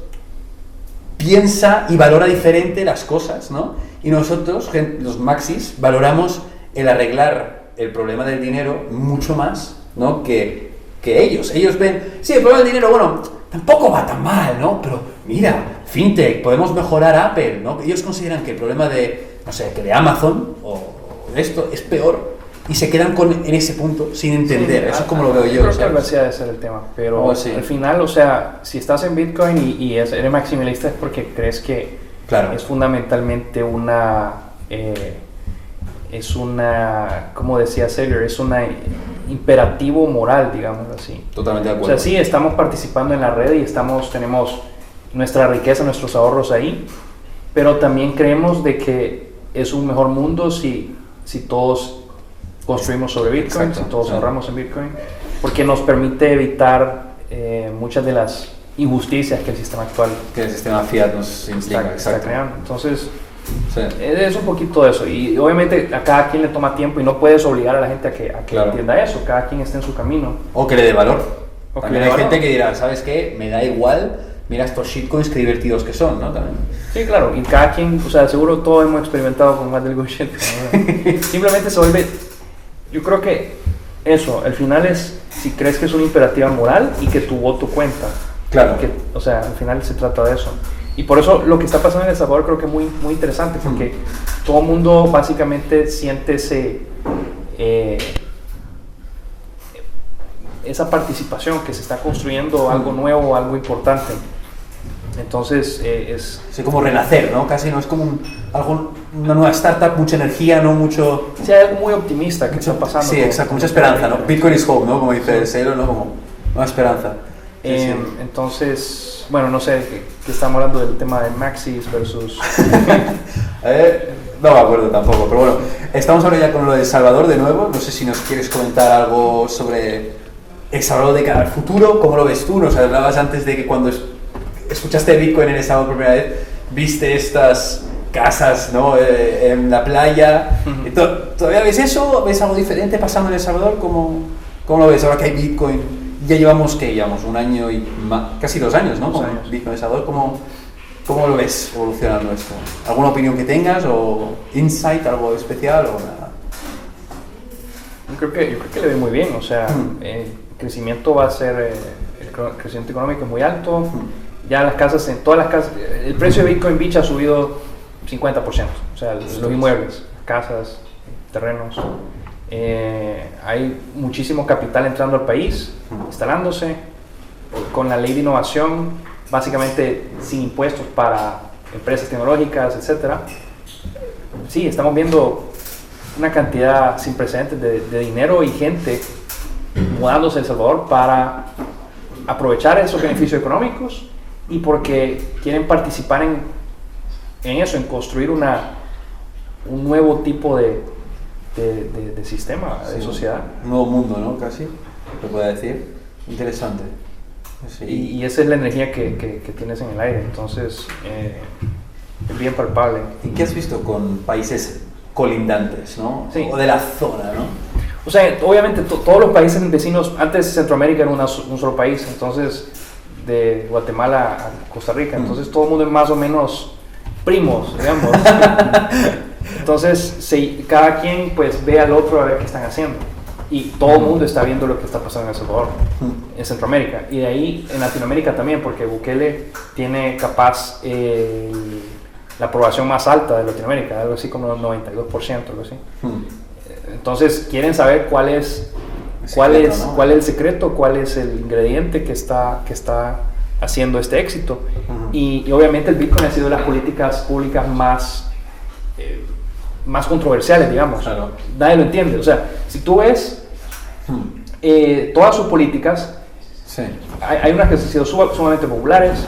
piensa y valora diferente las cosas, ¿no? Y nosotros, los maxis, valoramos el arreglar el problema del dinero mucho más, ¿no? que ellos. Ellos ven, sí, el problema del dinero, bueno, tampoco va tan mal, ¿no? Pero mira, fintech, podemos mejorar Apple, ¿no? Ellos consideran que el problema de, no sé, que de Amazon o de esto es peor y se quedan en ese punto sin entender. Eso es como lo veo yo. Creo que algo así ha de ser el tema, pero sí. Al final, o sea, si estás en Bitcoin y eres maximalista es porque crees que es fundamentalmente como decía Saylor, es un imperativo moral, digamos así. Totalmente de acuerdo. O sea, sí, estamos participando en la red y tenemos nuestra riqueza, nuestros ahorros ahí, pero también creemos de que es un mejor mundo si todos construimos sobre Bitcoin. Exacto, si todos ahorramos en Bitcoin, porque nos permite evitar muchas de las injusticias que el sistema actual fiat nos está creando. Entonces, es un poquito de eso, y obviamente a cada quien le toma tiempo y no puedes obligar a la gente a que entienda eso. Cada quien esté en su camino o que le dé valor. También hay gente que dirá, ¿sabes qué? Me da igual, mira estos shitcoins que divertidos que son, ¿no? También. Sí, claro, y cada quien, o sea, seguro todos hemos experimentado con más del good shit, ¿no? Simplemente se vuelve, yo creo que eso, al final es si crees que es una imperativa moral y que tu voto cuenta. Claro. O sea, al final se trata de eso. Y por eso lo que está pasando en El Salvador creo que es muy, muy interesante, porque todo el mundo básicamente siente esa participación, que se está construyendo algo nuevo, algo importante. Entonces es como renacer, ¿no? Casi no es como una nueva startup, mucha energía, no mucho... Sí, hay algo muy optimista que está pasando. Sí, exacto, mucha esperanza, ¿no? Bitcoin is hope, ¿no? Como dice el Saylor, ¿no? Como una esperanza. Sí. Entonces, bueno, no sé, que estamos hablando del tema de Maxis versus... no me acuerdo tampoco, pero bueno, estamos ahora ya con lo de El Salvador de nuevo. No sé si nos quieres comentar algo sobre El Salvador de cara al futuro. ¿Cómo lo ves tú? Nos hablabas antes de que cuando escuchaste Bitcoin en El Salvador por primera vez, viste estas casas, ¿no? En la playa. ¿Todavía ves eso? ¿Ves algo diferente pasando en El Salvador? ¿Cómo lo ves ahora que hay Bitcoin? Ya llevamos un año y casi 2 años, ¿no? 2 años. Bitcoin El Salvador, ¿cómo lo ves evolucionando esto? ¿Alguna opinión que tengas o insight, algo especial o nada? Yo creo que le ve muy bien, o sea, el crecimiento va a ser, el crecimiento económico es muy alto, ya en todas las casas, el precio de Bitcoin Beach ha subido 50%, o sea, los inmuebles, casas, terrenos. Hay muchísimo capital entrando al país, instalándose, con la ley de innovación, básicamente sin impuestos para empresas tecnológicas, etc. Sí, estamos viendo una cantidad sin precedentes de dinero y gente mudándose a El Salvador para aprovechar esos beneficios económicos y porque quieren participar en eso, en construir un nuevo tipo de sistema, de sociedad. Un nuevo mundo, ¿no? Casi, se puede decir. Interesante. Sí. Y esa es la energía que tienes en el aire, entonces es bien palpable. ¿Y qué has visto con países colindantes, ¿no? Sí. O de la zona, ¿no? O sea, obviamente todos los países vecinos, antes Centroamérica era un solo país, entonces de Guatemala a Costa Rica, entonces todo el mundo es más o menos primos, digamos. Entonces cada quien pues ve al otro a ver qué están haciendo. Y todo el mundo está viendo lo que está pasando en El Salvador, en Centroamérica. Y de ahí en Latinoamérica también, porque Bukele tiene capaz la aprobación más alta de Latinoamérica, algo así como el 92%, algo así. Entonces quieren saber cuál es el secreto, cuál es el ingrediente que está haciendo este éxito. Y obviamente el Bitcoin ha sido de las políticas públicas más controversiales, digamos. Claro. Nadie lo entiende. O sea, si tú ves todas sus políticas, Sí. hay unas que han sido sumamente populares.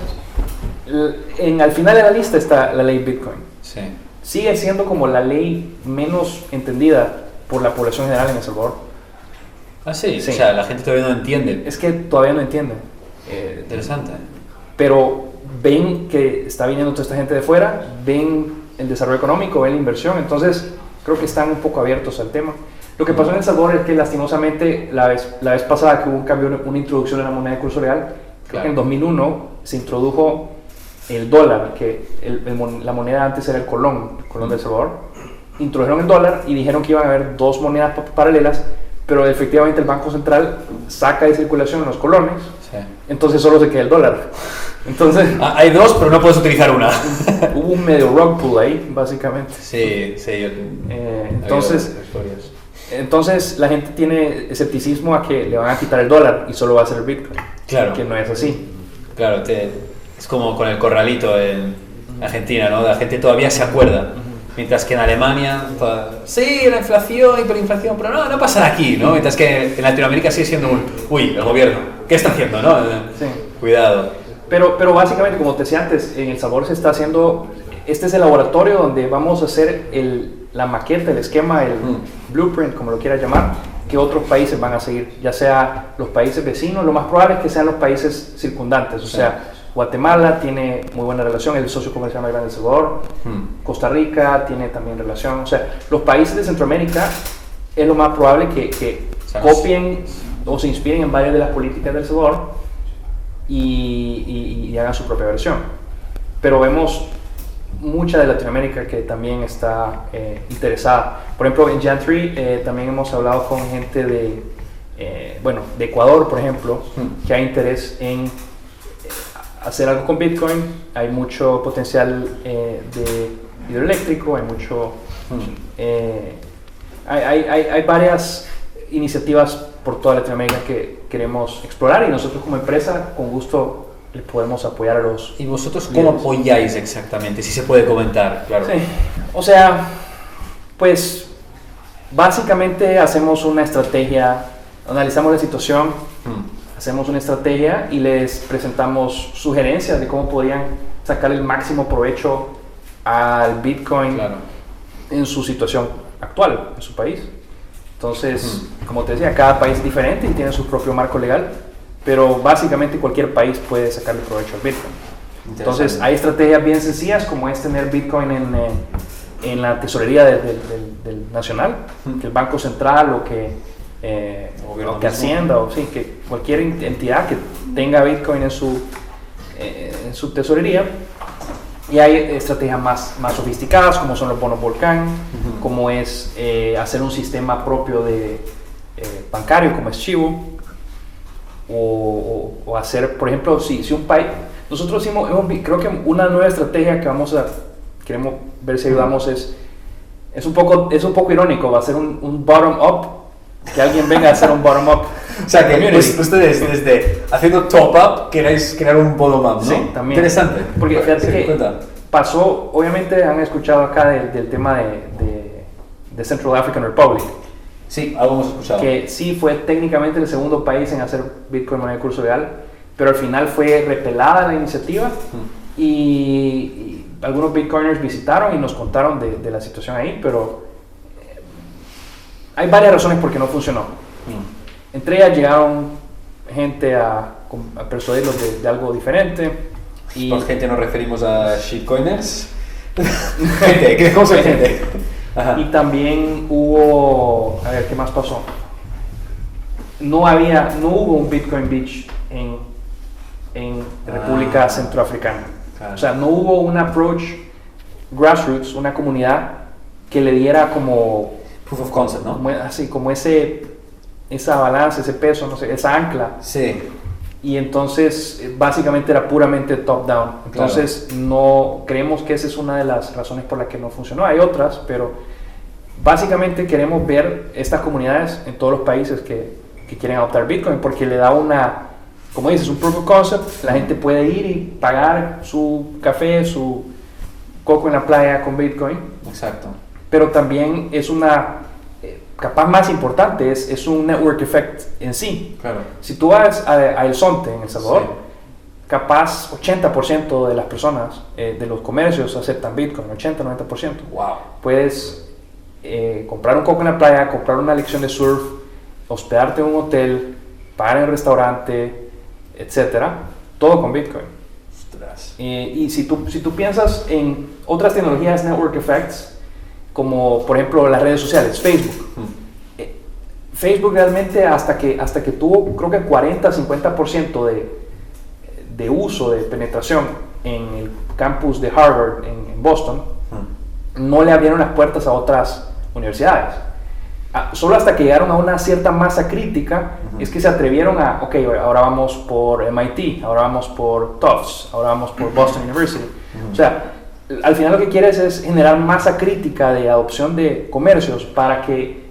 Al final de la lista está la ley Bitcoin. Sí. Sigue siendo como la ley menos entendida por la población general en El Salvador. Ah, sí. Sí. O sea, la gente todavía no entiende. Es que todavía no entienden. Interesante. Pero ven que está viniendo toda esta gente de fuera, ven el desarrollo económico, ven la inversión, entonces creo que están un poco abiertos al tema. Lo que pasó en El Salvador es que lastimosamente la vez pasada que hubo un cambio, una introducción de la moneda de curso real, creo que en 2001 se introdujo el dólar, que la moneda antes era el colón de El Salvador. Introdujeron el dólar y dijeron que iban a haber dos monedas paralelas, pero efectivamente el Banco Central saca de circulación los colones, Sí. entonces solo se queda el dólar. Entonces Hay dos, pero no puedes utilizar una. hubo un medio rug pull ahí, básicamente. Sí, sí. Entonces la gente tiene escepticismo a que le van a quitar el dólar y solo va a ser el Bitcoin. Claro. Que no es así. Claro, es como con el corralito en Argentina, ¿no? La gente todavía se acuerda. Mientras que en Alemania, sí, la inflación, hiperinflación, pero no pasa aquí, ¿no? Mientras que en Latinoamérica sigue siendo el gobierno, ¿qué está haciendo, no? Sí. Cuidado. Pero básicamente, como te decía antes, en El Salvador se está haciendo, este es el laboratorio donde vamos a hacer la maqueta, el esquema, el blueprint, como lo quieras llamar, que otros países van a seguir, ya sea los países vecinos, lo más probable es que sean los países circundantes, o sea, Guatemala tiene muy buena relación, el socio comercial más grande de El Salvador, Costa Rica tiene también relación, o sea, los países de Centroamérica es lo más probable que copien o se inspiren en varias de las políticas de El Salvador y hagan su propia versión. Pero vemos mucha de Latinoamérica que también está interesada. Por ejemplo, en Jan3 también hemos hablado con gente de Ecuador, por ejemplo, que hay interés en hacer algo con Bitcoin. Hay mucho potencial de hidroeléctrico, hay mucho... hay varias iniciativas por toda Latinoamérica que queremos explorar y nosotros como empresa con gusto les podemos apoyar a los... ¿Y vosotros cómo apoyáis exactamente? Si se puede comentar, claro. Sí, o sea, pues básicamente hacemos una estrategia, analizamos la situación, hacemos una estrategia y les presentamos sugerencias de cómo podrían sacar el máximo provecho al Bitcoin en su situación actual, en su país. Entonces, como te decía, cada país es diferente y tiene su propio marco legal, pero básicamente cualquier país puede sacarle provecho al Bitcoin. Entonces, hay estrategias bien sencillas como es tener Bitcoin en la tesorería del nacional, que el Banco Central o que Hacienda, o sí, que cualquier entidad que tenga Bitcoin en su tesorería. Y hay estrategias más sofisticadas, como son los bonos Volcán, como es hacer un sistema propio de bancario, como es Chivo, o hacer, por ejemplo, si un país... Nosotros creo que una nueva estrategia que queremos ver si ayudamos es un poco irónico, va a ser un bottom-up, que alguien venga a hacer un bottom-up. O sea, que ustedes desde haciendo top-up queréis crear un bottom-up, ¿no? Sí, también. Interesante. Porque fíjate que pasó, obviamente han escuchado acá del tema de Central African Republic. Sí, algo hemos escuchado. Que sí fue técnicamente el segundo país en hacer Bitcoin moneda de curso legal, pero al final fue repelada la iniciativa y algunos Bitcoiners visitaron y nos contaron de la situación ahí, pero hay varias razones por qué no funcionó. Entre ellas llegaron gente a persuadirlos de algo diferente. Y Por gente nos referimos a shitcoiners. Gente, ¿qué cosa es gente? Ajá. Y también hubo, a ver, ¿qué más pasó? No hubo un Bitcoin Beach en República Centroafricana. Claro. O sea, no hubo un approach grassroots, una comunidad que le diera como Proof of concept, ¿no? así, como esa balanza, ese peso, no sé, esa ancla. Sí. Y entonces, básicamente era puramente top-down. Entonces, no creemos que esa es una de las razones por las que no funcionó. Hay otras, pero básicamente queremos ver estas comunidades en todos los países que quieren adoptar Bitcoin, porque le da como dices, un proof of concept. La gente puede ir y pagar su café, su coco en la playa con Bitcoin. Exacto. Pero también es capaz más importante, es un network effect en sí. Claro. Si tú vas a El Zonte, en El Salvador, Sí. capaz 80% de las personas, de los comercios aceptan Bitcoin, 80-90%. Wow. Puedes comprar un coco en la playa, comprar una lección de surf, hospedarte en un hotel, pagar en el restaurante, etcétera, todo con Bitcoin. Ostras. Y si tú piensas en otras tecnologías network effects, como por ejemplo las redes sociales, Facebook. Facebook realmente hasta que tuvo creo que 40-50% de uso, de penetración en el campus de Harvard en Boston, no le abrieron las puertas a otras universidades. Solo hasta que llegaron a una cierta masa crítica es que se atrevieron ok, ahora vamos por MIT, ahora vamos por Tufts, ahora vamos por Boston University. O sea, al final lo que quieres es generar masa crítica de adopción de comercios para que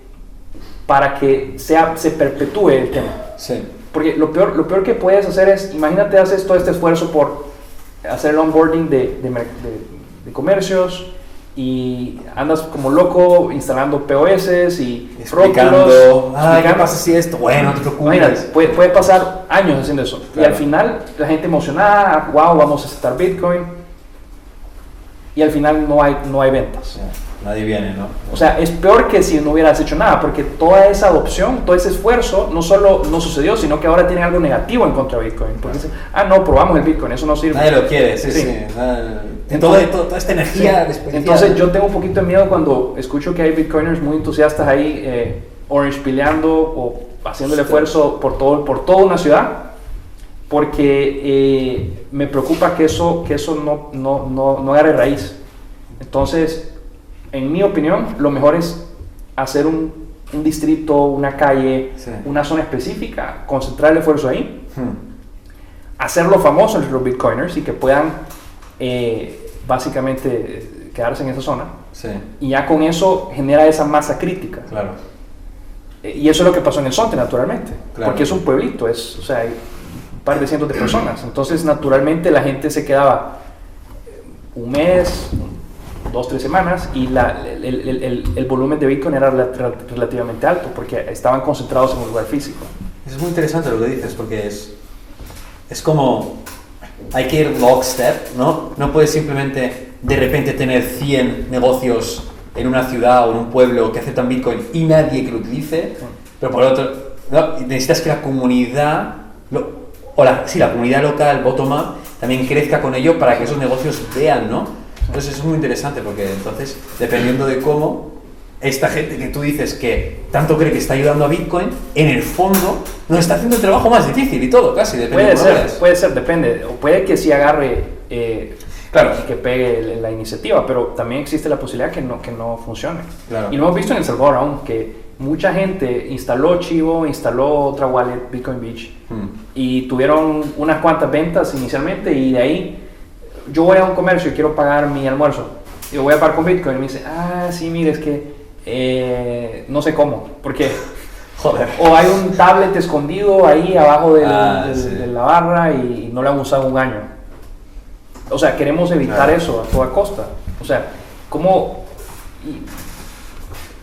se perpetúe el tema. Sí. Porque lo peor que puedes hacer es, imagínate, haces todo este esfuerzo por hacer el onboarding de comercios y andas como loco instalando POS y Explicando, rótulos, ¿qué pasa si esto? Bueno, no te preocupes. Imagínate, puede pasar años haciendo eso. Claro. Y al final la gente emocionada, wow, vamos a aceptar Bitcoin. Y al final no hay ventas. Ya, nadie viene, ¿no? O sea, es peor que si no hubieras hecho nada, porque toda esa adopción, todo ese esfuerzo, no solo no sucedió, sino que ahora tiene algo negativo en contra de Bitcoin. Porque dicen, no, probamos el Bitcoin, eso no sirve. Nadie lo quiere, sí. Entonces, Toda esta energía sí. desperdiciada. Entonces yo tengo un poquito de miedo cuando escucho que hay Bitcoiners muy entusiastas ahí, orange pileando o haciendo el esfuerzo por toda una ciudad, porque me preocupa que eso no agarre raíz. Entonces, en mi opinión, lo mejor es hacer un distrito, una calle, Sí. una zona específica, concentrar el esfuerzo ahí, hacerlo famoso entre los Bitcoiners y que puedan básicamente quedarse en esa zona. Sí, Y ya con eso genera esa masa crítica. claro. Y eso es lo que pasó en El Zonte, naturalmente. Claro. Porque es un pueblito, o sea, hay un par de cientos de personas. Entonces, naturalmente, la gente se quedaba un mes, 2-3 semanas, y el volumen de Bitcoin era relativamente alto, porque estaban concentrados en un lugar físico. Es muy interesante lo que dices, porque es como, hay que ir lockstep, ¿no? No puedes simplemente de repente tener 100 negocios en una ciudad o en un pueblo que aceptan Bitcoin y nadie que lo utilice, pero por otro, ¿no? Necesitas que la comunidad, la comunidad local, bottom-up, también crezca con ello para que esos negocios vean, ¿no? Entonces es muy interesante porque entonces, dependiendo de cómo, esta gente que tú dices que tanto cree que está ayudando a Bitcoin, en el fondo nos está haciendo el trabajo más difícil y todo, casi, depende de cómo lo veas. Puede ser, depende. O puede que sí agarre Claro. y que pegue la iniciativa, pero también existe la posibilidad que no funcione. Claro. Y lo hemos visto en El Salvador aún, que mucha gente instaló Chivo, instaló otra wallet, Bitcoin Beach, y tuvieron unas cuantas ventas inicialmente, y de ahí yo voy a un comercio y quiero pagar mi almuerzo, y voy a pagar con Bitcoin, y me dice, sí, mire, es que no sé cómo, porque Joder. o hay un tablet escondido ahí abajo Sí. de la barra y no lo han usado un año. O sea, queremos evitar eso a toda costa. O sea, ¿cómo?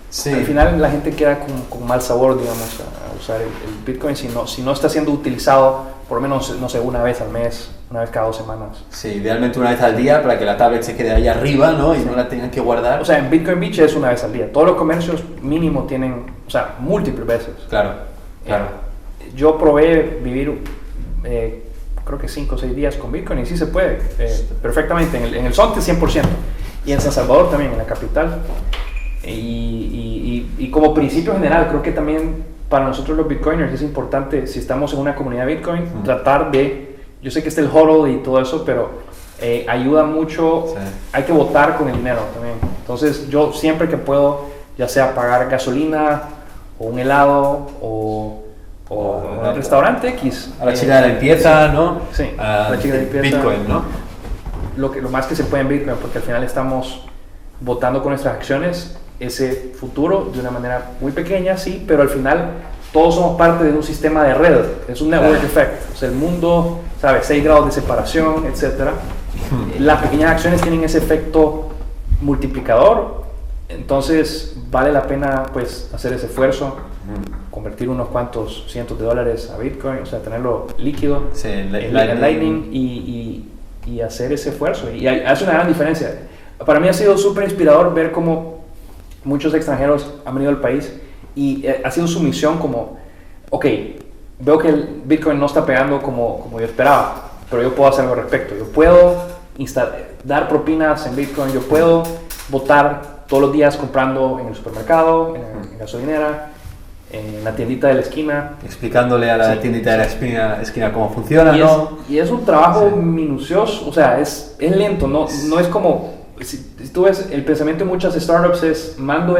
Sí. Al final la gente queda con mal sabor, digamos, a usar el Bitcoin si no está siendo utilizado por lo menos, no sé, una vez al mes, una vez cada 2 semanas. Sí, idealmente una vez al día para que la tablet se quede ahí arriba, ¿no? Y no la tengan que guardar. O sea, en Bitcoin Beach es una vez al día. Todos los comercios mínimo tienen, o sea, múltiples veces. Claro, claro. yo probé vivir, creo que 5 o 6 días con Bitcoin y sí se puede, perfectamente, en el Zonte 100%, y en San Salvador también, en la capital. Y como principio general, creo que también para nosotros los Bitcoiners es importante, si estamos en una comunidad Bitcoin, tratar de, yo sé que está el hodl y todo eso, pero ayuda mucho, hay que votar con el dinero también. Entonces yo siempre que puedo, ya sea pagar gasolina, o un helado, o un restaurante X. A la chica de la limpieza, ¿no? Sí, la chica de limpieza. Bitcoin, ¿no? Lo más que se puede en Bitcoin, porque al final estamos votando con nuestras acciones ese futuro de una manera muy pequeña, sí, pero al final todos somos parte de un sistema de red, es un network effect, o sea, el mundo, ¿sabes? 6 grados de separación, etcétera. Las pequeñas acciones tienen ese efecto multiplicador, entonces vale la pena pues hacer ese esfuerzo, convertir unos cuantos cientos de dólares a Bitcoin, o sea, tenerlo líquido en Lightning y hacer ese esfuerzo, y hace una gran diferencia. Para mí ha sido súper inspirador ver cómo muchos extranjeros han venido al país y ha sido su misión como, ok, veo que el Bitcoin no está pegando como yo esperaba, pero yo puedo hacer algo al respecto. Yo puedo dar propinas en Bitcoin, yo puedo votar todos los días comprando en el supermercado, en gasolinera, en la tiendita de la esquina. Explicándole a la tiendita de la esquina cómo funciona, ¿no? Y es un trabajo minucioso, o sea, es lento, no es como... Si tú ves, el pensamiento de muchas startups es hago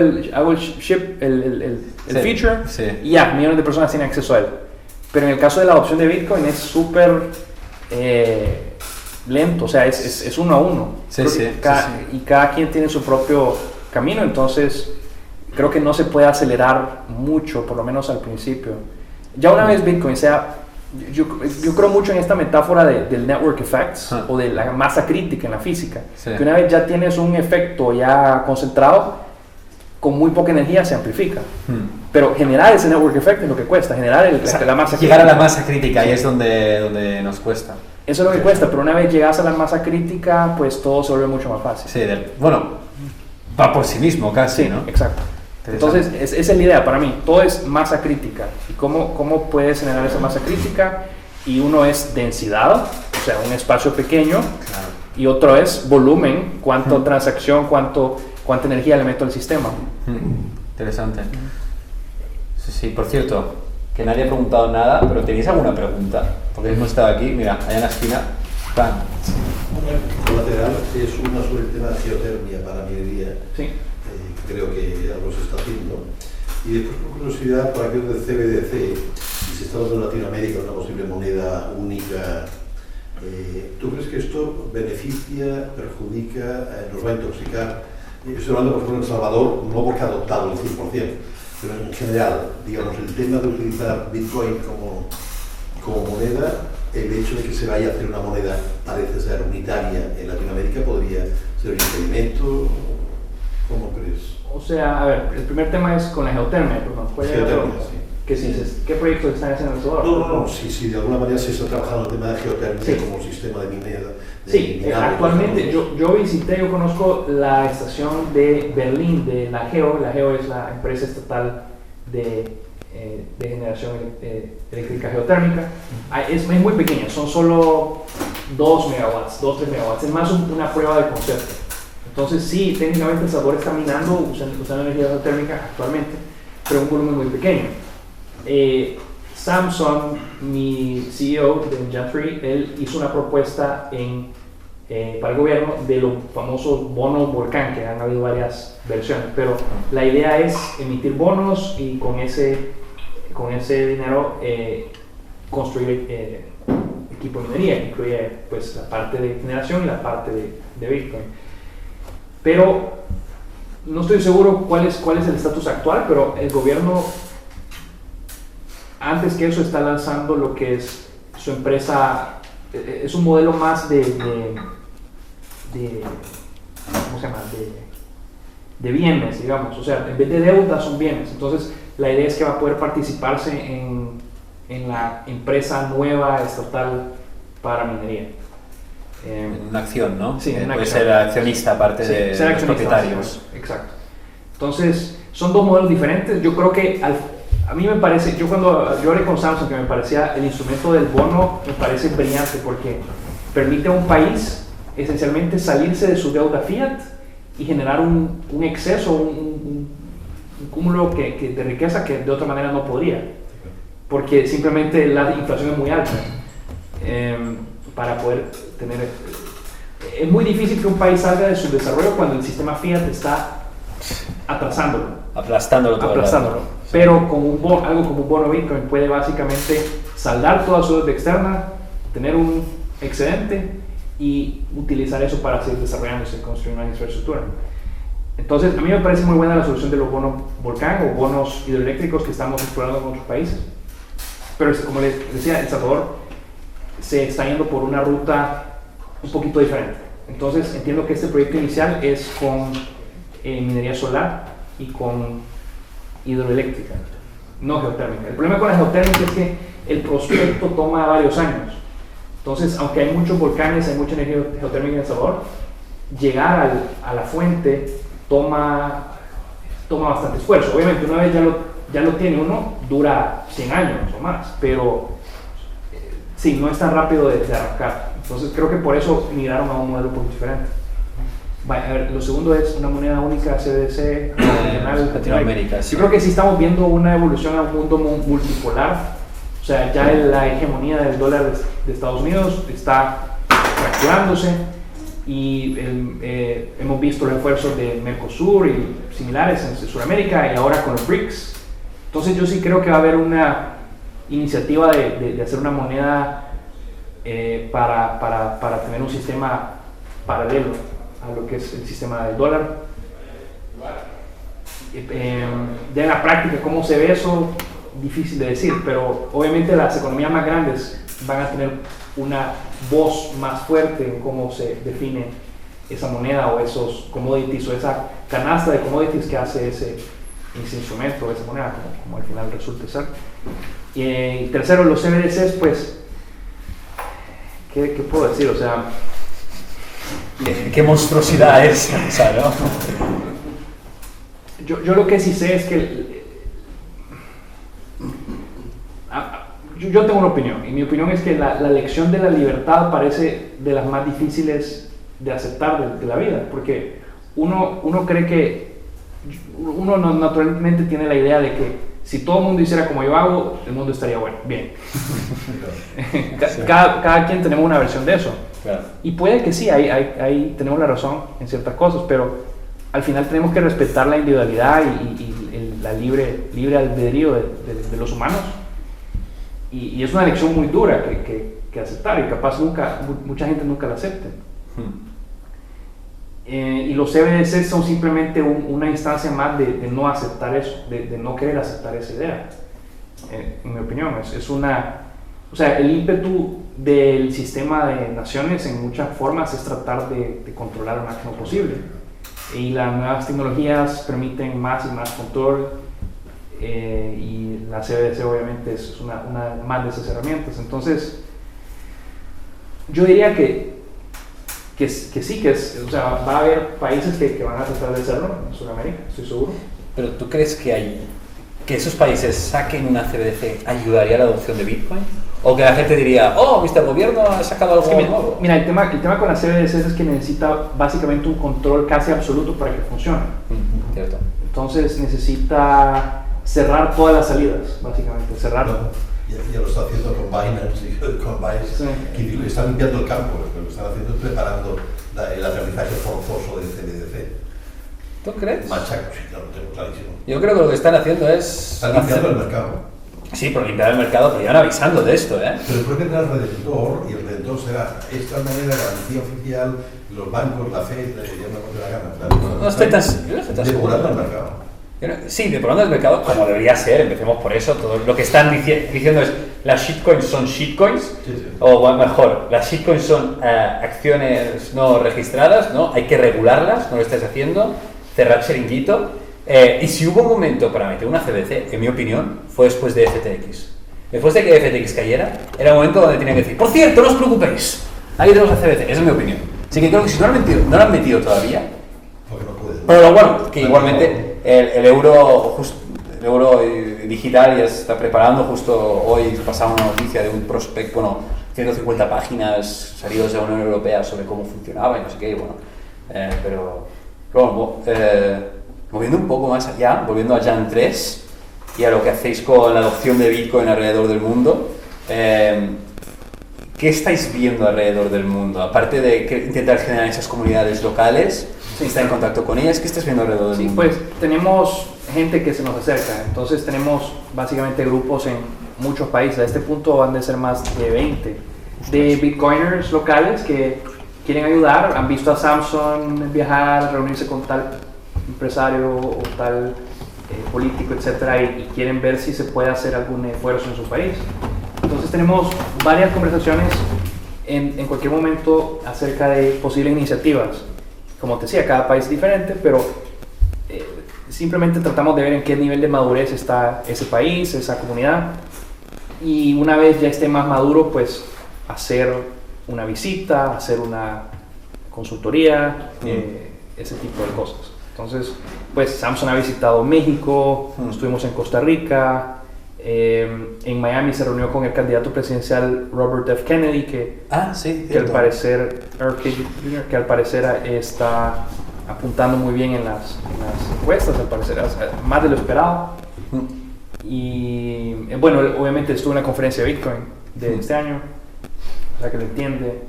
el ship, el feature, y ya, millones de personas tienen acceso a él. Pero en el caso de la adopción de Bitcoin es súper lento, o sea, es uno a uno. Y cada quien tiene su propio camino, entonces creo que no se puede acelerar mucho, por lo menos al principio. Ya una vez Bitcoin sea... Yo creo mucho en esta metáfora del network effects o de la masa crítica en la física, que una vez ya tienes un efecto ya concentrado, con muy poca energía se amplifica, pero generar ese network effect es lo que cuesta, generar la masa crítica. Llegar a la masa crítica, ahí es donde nos cuesta. Eso es lo que cuesta, pero una vez llegas a la masa crítica, pues todo se vuelve mucho más fácil. Sí, bueno, va por sí mismo casi, ¿no? Exacto. Entonces, esa es la idea para mí, todo es masa crítica. ¿Y cómo puedes generar esa masa crítica? Y uno es densidad, o sea, un espacio pequeño, y otro es volumen, cuánta transacción, cuánta energía le meto al sistema. Interesante. Sí, por cierto, que nadie ha preguntado nada, pero ¿tenéis alguna pregunta? Porque hemos estado aquí, mira, allá en la esquina, ¡pam! Colateral es una sobre el tema de geotermia para minería. Sí. Creo que algo se está haciendo. Y después, por curiosidad, por aquello del CBDC, si se está dando en Latinoamérica una posible moneda única, ¿tú crees que esto beneficia, perjudica, nos va a intoxicar? Estoy hablando, por ejemplo, en El Salvador, no porque ha adoptado el 100%, pero en general, digamos, el tema de utilizar Bitcoin como moneda, el hecho de que se vaya a hacer una moneda, parece ser unitaria en Latinoamérica, podría ser un impedimento. ¿Cómo crees? O sea, a ver, el primer tema es con la geotermia, Geotermia, sí. ¿Qué proyectos están haciendo en El Salvador? No, sí, de alguna manera se está trabajando el tema de geotermia como sistema de minera. Sí, actualmente yo conozco la estación de Berlín de la GEO es la empresa estatal de generación eléctrica geotérmica. Es muy pequeña, son solo 2 megawatts, 3 megawatts, es más una prueba de concepto. Entonces sí, técnicamente El Salvador está minando usando energía geotérmica actualmente, pero un volumen muy pequeño. Samsung, mi CEO de Jeffrey, él hizo una propuesta para el gobierno de los famosos bonos volcán, que han habido varias versiones, pero la idea es emitir bonos y con ese dinero construir equipo de minería, que incluye pues, la parte de generación y la parte de Bitcoin. Pero no estoy seguro cuál es el estatus actual, pero el gobierno, antes que eso, está lanzando lo que es su empresa, es un modelo más de ¿cómo se llama? De bienes, digamos, o sea, en vez de deuda son bienes. Entonces, la idea es que va a poder participarse en la empresa nueva estatal para minería. Una acción, ¿no? Sí, puede ser accionista aparte de los propietarios. Exacto. Entonces, son dos modelos diferentes. Yo creo que A mí me parece, yo hablé con Samsung, que me parecía el instrumento del bono, me parece brillante porque permite a un país esencialmente salirse de su deuda fiat y generar un exceso, un cúmulo de riqueza que de otra manera no podría, porque simplemente la inflación es muy alta para poder tener... Es muy difícil que un país salga de su desarrollo cuando el sistema fiat está atrasándolo. Aplastándolo todo. Pero con algo como un bono Bitcoin puede básicamente saldar toda su deuda externa, tener un excedente y utilizar eso para seguir desarrollándose y construir una infraestructura. Entonces, a mí me parece muy buena la solución de los bonos volcán o bonos hidroeléctricos que estamos explorando en otros países. Pero como les decía, El Salvador se está yendo por una ruta un poquito diferente. Entonces, entiendo que este proyecto inicial es con minería solar y con hidroeléctrica, no geotérmica. El problema con la geotérmica es que el prospecto toma varios años. Entonces, aunque hay muchos volcanes, hay mucha energía geotérmica en El Salvador, llegar a la fuente toma bastante esfuerzo. Obviamente, una vez ya lo tiene uno, dura 100 años o más, pero sí, no es tan rápido de arrancar. Entonces, creo que por eso migraron a un modelo un poco diferente. A ver, lo segundo es una moneda única, CBDC, Latinoamérica. Sí. Yo creo que sí estamos viendo una evolución a un mundo multipolar. O sea, ya la hegemonía del dólar de Estados Unidos está fracturándose y hemos visto los esfuerzos de Mercosur y similares en Sudamérica y ahora con los BRICS. Entonces yo sí creo que va a haber una iniciativa de hacer una moneda para tener un sistema paralelo a lo que es el sistema del dólar. Ya en la práctica, ¿cómo se ve eso? Difícil de decir, pero obviamente las economías más grandes van a tener una voz más fuerte en cómo se define esa moneda o esos commodities o esa canasta de commodities que hace ese instrumento o esa moneda, como al final resulte ser. Y tercero, los CBDCs, pues, ¿qué puedo decir? O sea, ¿qué monstruosidad es? O sea, ¿no? Yo lo que sí sé es que yo tengo una opinión, y mi opinión es que la lección de la libertad parece de las más difíciles de aceptar de la vida, porque uno cree que uno naturalmente tiene la idea de que si todo el mundo hiciera como yo hago, el mundo estaría bueno, bien. Cada quien tenemos una versión de eso. Claro. Y puede que sí, ahí tenemos la razón en ciertas cosas, pero al final tenemos que respetar la individualidad y la libre albedrío de los humanos. Y es una lección muy dura que aceptar, y capaz mucha gente nunca la acepte. Y los CBDC son simplemente una instancia más de no aceptar eso, de no querer aceptar esa idea. En mi opinión, o sea, el ímpetu del sistema de naciones en muchas formas es tratar de controlar lo máximo posible. Y las nuevas tecnologías permiten más y más control, y la CBDC obviamente es una más de esas herramientas. Entonces, yo diría que sí, o sea, va a haber países que van a tratar de hacerlo en Sudamérica, estoy seguro. Pero ¿tú crees que esos países saquen una CBDC ayudaría a la adopción de Bitcoin? ¿O que la gente diría, oh, viste, el gobierno ha sacado algo nuevo? Mira, el tema con la CBDC es que necesita básicamente un control casi absoluto para que funcione. Cierto. Entonces necesita cerrar todas las salidas, básicamente, cerrarlo. Ya lo está haciendo con Binance y con Binance, Sí. que están limpiando el campo, lo que están haciendo es preparando el aterrizaje forzoso del CBDC. ¿Tú crees? Machaco, sí, claro, lo tengo clarísimo. Yo creo que lo que están haciendo es... Están limpiando el mercado. Sí, por limpiar el mercado, pero ya van avisando de esto, ¿eh? Pero después vendrá el Redentor, y el Redentor será esta manera, garantía oficial, los bancos, la FED, ya me acuerdo la gana. Claro, No estoy tan seguro. depurando el mercado. Sí, depurando el mercado como debería ser, empecemos por eso. Todo lo que están diciendo es, las shitcoins son shitcoins, Sí. o mejor, las shitcoins son acciones no registradas, ¿no? Hay que regularlas, no lo estáis haciendo, cerrar chiringuito. Y si hubo un momento para meter una CBDC, en mi opinión, fue después de FTX. Después de que FTX cayera, era el momento donde tenían que decir, por cierto, no os preocupéis, ahí tenemos la CBDC, esa es mi opinión. Así que creo que si no lo han metido todavía, Porque no pueden. pero bueno, que igualmente el euro euro digital ya se está preparando. Justo hoy pasaba una noticia de un prospecto, bueno, 150 páginas salidos de la Unión Europea sobre cómo funcionaba y no sé qué, bueno, pero bueno, moviendo un poco más allá, volviendo a Jan 3 y a lo que hacéis con la adopción de Bitcoin alrededor del mundo, ¿qué estáis viendo alrededor del mundo? Aparte de intentar generar esas comunidades locales, ¿estáis en contacto con ellas? ¿Qué estás viendo alrededor del mundo? Pues tenemos gente que se nos acerca, entonces tenemos básicamente grupos en muchos países. A este punto van de ser más de 20 de bitcoiners locales que quieren ayudar, han visto a Samson viajar, reunirse con tal empresario o tal político, etcétera, y quieren ver si se puede hacer algún esfuerzo en su país. Entonces tenemos varias conversaciones en cualquier momento acerca de posibles iniciativas. Como te decía, cada país es diferente, pero simplemente tratamos de ver en qué nivel de madurez está ese país, esa comunidad, y una vez ya esté más maduro, pues hacer una visita, hacer una consultoría, ese tipo de cosas. Entonces, pues Samson ha visitado México, estuvimos en Costa Rica, en Miami se reunió con el candidato presidencial Robert F. Kennedy, que al parecer está apuntando muy bien en las encuestas, al parecer más de lo esperado. Y bueno, obviamente estuvo en la conferencia de Bitcoin de este año, o sea que lo entiende,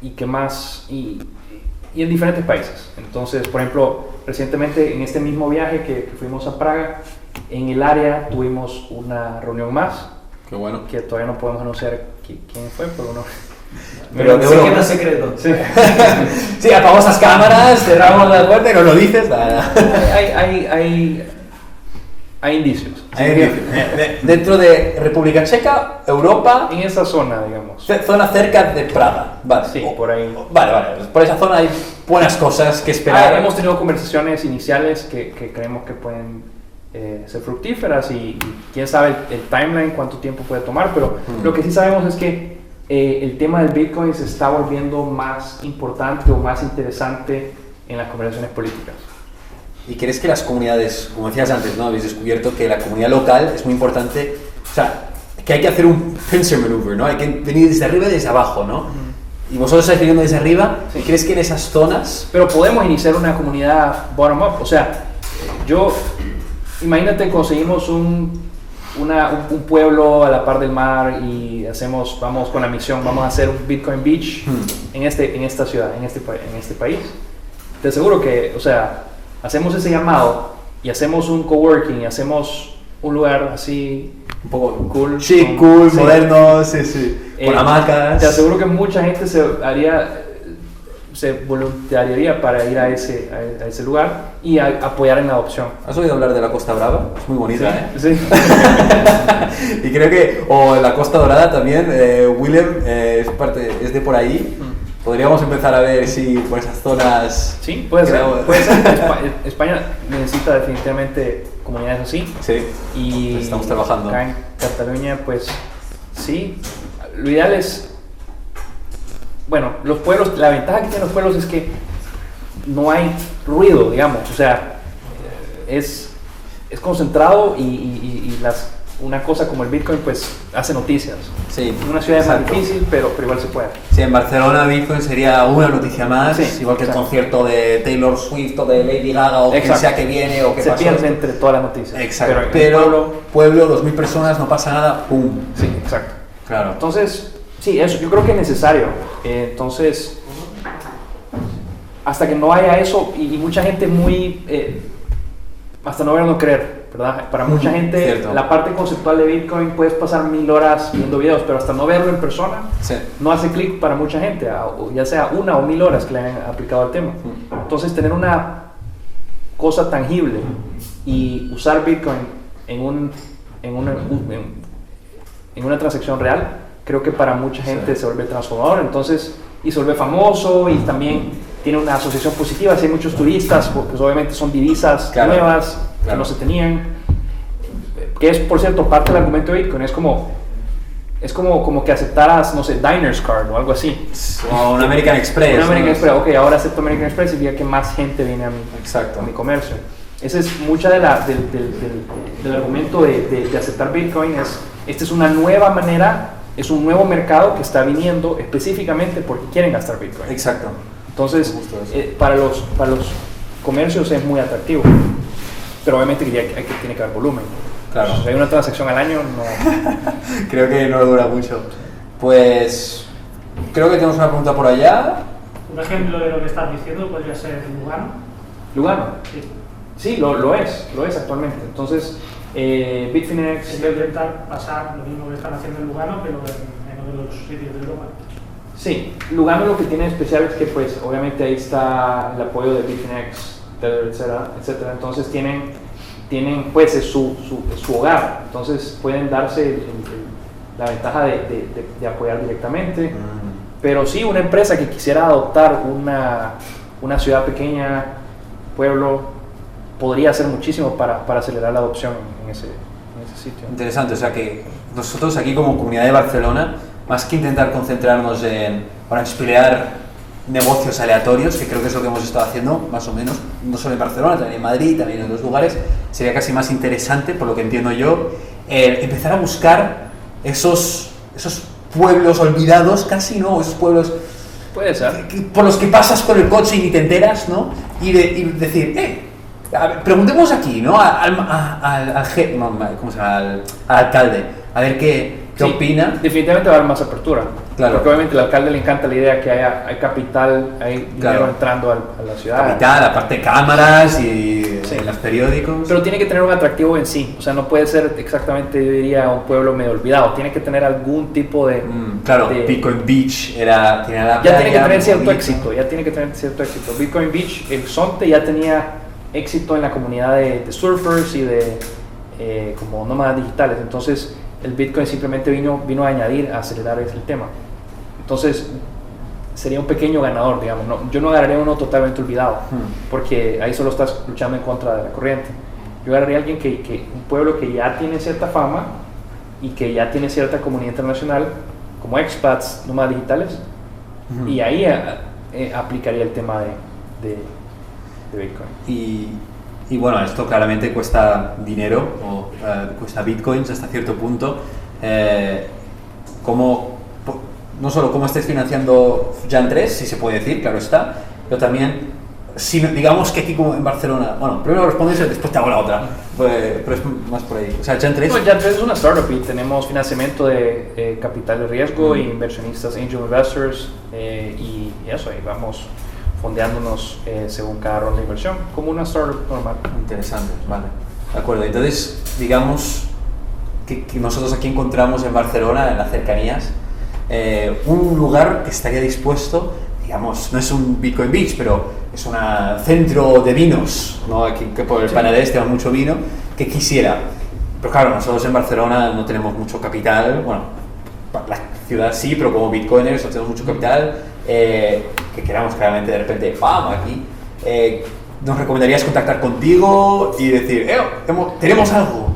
y qué más, y en diferentes países. Entonces, por ejemplo, recientemente en este mismo viaje que fuimos a Praga, en el área tuvimos una reunión más. Qué bueno. Que todavía no podemos anunciar quién fue, pero no. Pero sí que no es secreto. Sí. Sí, apagamos las cámaras, cerramos la puerta y no lo dices. Hay indicios. Hay indicios. Dentro de República Checa, Europa. En esa zona, digamos. Zona cerca de Praga. Vale. Sí, por ahí. Vale. Por esa zona hay buenas cosas que esperar. Hemos tenido conversaciones iniciales que creemos que pueden ser fructíferas y quién sabe el timeline, cuánto tiempo puede tomar, pero lo que sí sabemos es que el tema del Bitcoin se está volviendo más importante o más interesante en las conversaciones políticas. ¿Y crees que las comunidades, como decías antes, ¿no? Habéis descubierto que la comunidad local es muy importante, o sea, que hay que hacer un pincer maneuver, ¿no? Hay que venir desde arriba y desde abajo, ¿no? Y vosotros estáis viniendo desde arriba, sí. ¿Crees que en esas zonas...? Pero podemos iniciar una comunidad bottom-up, o sea, imagínate conseguimos un pueblo a la par del mar y vamos con la misión, vamos a hacer un Bitcoin Beach en esta ciudad, en este país. Te aseguro que, o sea, hacemos ese llamado y hacemos un coworking y hacemos un lugar así un poco cool, chic, cool, moderno, sí. Con hamacas. Te aseguro que mucha gente se voluntariaría para ir a ese lugar y apoyar en la adopción. ¿Has oído hablar de la Costa Brava? Es muy bonita, sí, ¿eh? Sí. Y creo que, o la Costa Dorada también, Willem es de por ahí. Podríamos empezar a ver si por esas zonas... Sí, puede ser. España necesita definitivamente comunidades así. Sí, y pues estamos trabajando. Acá en Cataluña, pues sí. Lo ideal es... Bueno, los pueblos, la ventaja que tienen los pueblos es que no hay ruido, digamos. O sea, es concentrado y una cosa como el Bitcoin pues hace noticias. Sí, en una ciudad es más difícil, pero igual se puede. Sí, en Barcelona Bitcoin sería una noticia más, sí, igual que el concierto de Taylor Swift o de Lady Gaga o quien sea que viene o que se pierde entre todas las noticias. Exacto, pero pueblo, 2000 personas, no pasa nada, ¡pum! Sí, exacto. Claro. Entonces, sí, eso yo creo que es necesario. Entonces, hasta que no haya eso, y mucha gente muy... hasta no ver no creer, ¿verdad? Para mucha gente, cierto. La parte conceptual de Bitcoin, puedes pasar 1000 horas viendo videos, pero hasta no verlo en persona, sí. No hace clic para mucha gente, ya sea 1 o 1000 horas que le han aplicado al tema. Entonces, tener una cosa tangible y usar Bitcoin en una transacción real, creo que para mucha gente se vuelve transformador, entonces, y se vuelve famoso y también tiene una asociación positiva. Si hay muchos turistas, pues obviamente son divisas nuevas que no se tenían, que es, por cierto, parte del argumento de Bitcoin. Es como que aceptaras, no sé, Diners Card o algo así. O un American Express. Un American Express, ok, ahora acepto American Express y ya que más gente viene a mi comercio. Ese es mucha del argumento de aceptar Bitcoin. Esta es una nueva manera, es un nuevo mercado que está viniendo específicamente porque quieren gastar Bitcoin. Exacto. Entonces, para los comercios es muy atractivo, pero obviamente tiene que haber volumen. Claro. Si hay una transacción al año, no. Creo que no dura mucho. Pues creo que tenemos una pregunta por allá. Un ejemplo de lo que estás diciendo podría ser Lugano. ¿Lugano? Sí. Sí, lo es actualmente. Entonces, Bitfinex... Hay que intentar pasar lo mismo que están haciendo en Lugano, pero en uno de los sitios de Europa. Sí, Lugano lo que tiene de especial es que pues obviamente ahí está el apoyo de Bitfinex, Tether, etcétera. Entonces tienen pues es su hogar, entonces pueden darse la ventaja de apoyar directamente. Pero sí, una empresa que quisiera adoptar una ciudad pequeña, pueblo, podría hacer muchísimo para acelerar la adopción en ese sitio. Interesante, o sea que nosotros aquí como Comunidad de Barcelona, más que intentar concentrarnos en explorar negocios aleatorios, que creo que es lo que hemos estado haciendo más o menos, no solo en Barcelona, también en Madrid, también en otros lugares, sería casi más interesante, por lo que entiendo yo, empezar a buscar esos pueblos olvidados, casi, ¿no? Esos pueblos puede ser por los que pasas con el coche y ni te enteras, ¿no? Y decir, a ver, preguntemos aquí, ¿no? Al alcalde, a ver qué opina. Definitivamente va a haber más apertura. Claro. Porque obviamente al alcalde le encanta la idea que hay capital, hay dinero entrando a la ciudad. Capital, aparte cámaras y los periódicos. Pero tiene que tener un atractivo en sí. O sea, no puede ser exactamente, yo diría, un pueblo medio olvidado. Tiene que tener algún tipo de... claro, Bitcoin Beach tiene la playa, ya tiene que tener cierto éxito. Bitcoin Beach, el Zonte ya tenía éxito en la comunidad de surfers y de como nómadas digitales. Entonces el Bitcoin simplemente vino a añadir, a acelerar ese tema. Entonces sería un pequeño ganador, digamos. Yo no agarraría uno totalmente olvidado, porque ahí solo estás luchando en contra de la corriente. Yo agarraría a alguien un pueblo que ya tiene cierta fama y que ya tiene cierta comunidad internacional, como expats, nómadas digitales, y ahí aplicaría el tema de Bitcoin. Y bueno, esto claramente cuesta dinero, o cuesta bitcoins hasta cierto punto. No solo cómo estés financiando Jan 3, si se puede decir, claro está, pero también, si digamos que aquí como en Barcelona, bueno, primero respondes y después te hago la otra, pero es más por ahí. O sea, Jan 3... No, Jan 3 es una startup y tenemos financiamiento de capital de riesgo e inversionistas, angel investors, y eso, ahí vamos fondeándonos según cada ronda de inversión, como una startup normal. Interesante, vale. De acuerdo, entonces, digamos que nosotros aquí encontramos en Barcelona, en las cercanías, un lugar que estaría dispuesto, digamos, no es un Bitcoin Beach, pero es un centro de vinos, ¿no? Aquí que por el Penedès tenemos mucho vino, que quisiera. Pero claro, nosotros en Barcelona no tenemos mucho capital, bueno, la ciudad sí, pero como bitcoiners no tenemos mucho capital, que queramos claramente de repente, ¡pam!, aquí, ¿nos recomendarías contactar contigo y decir, tenemos algo?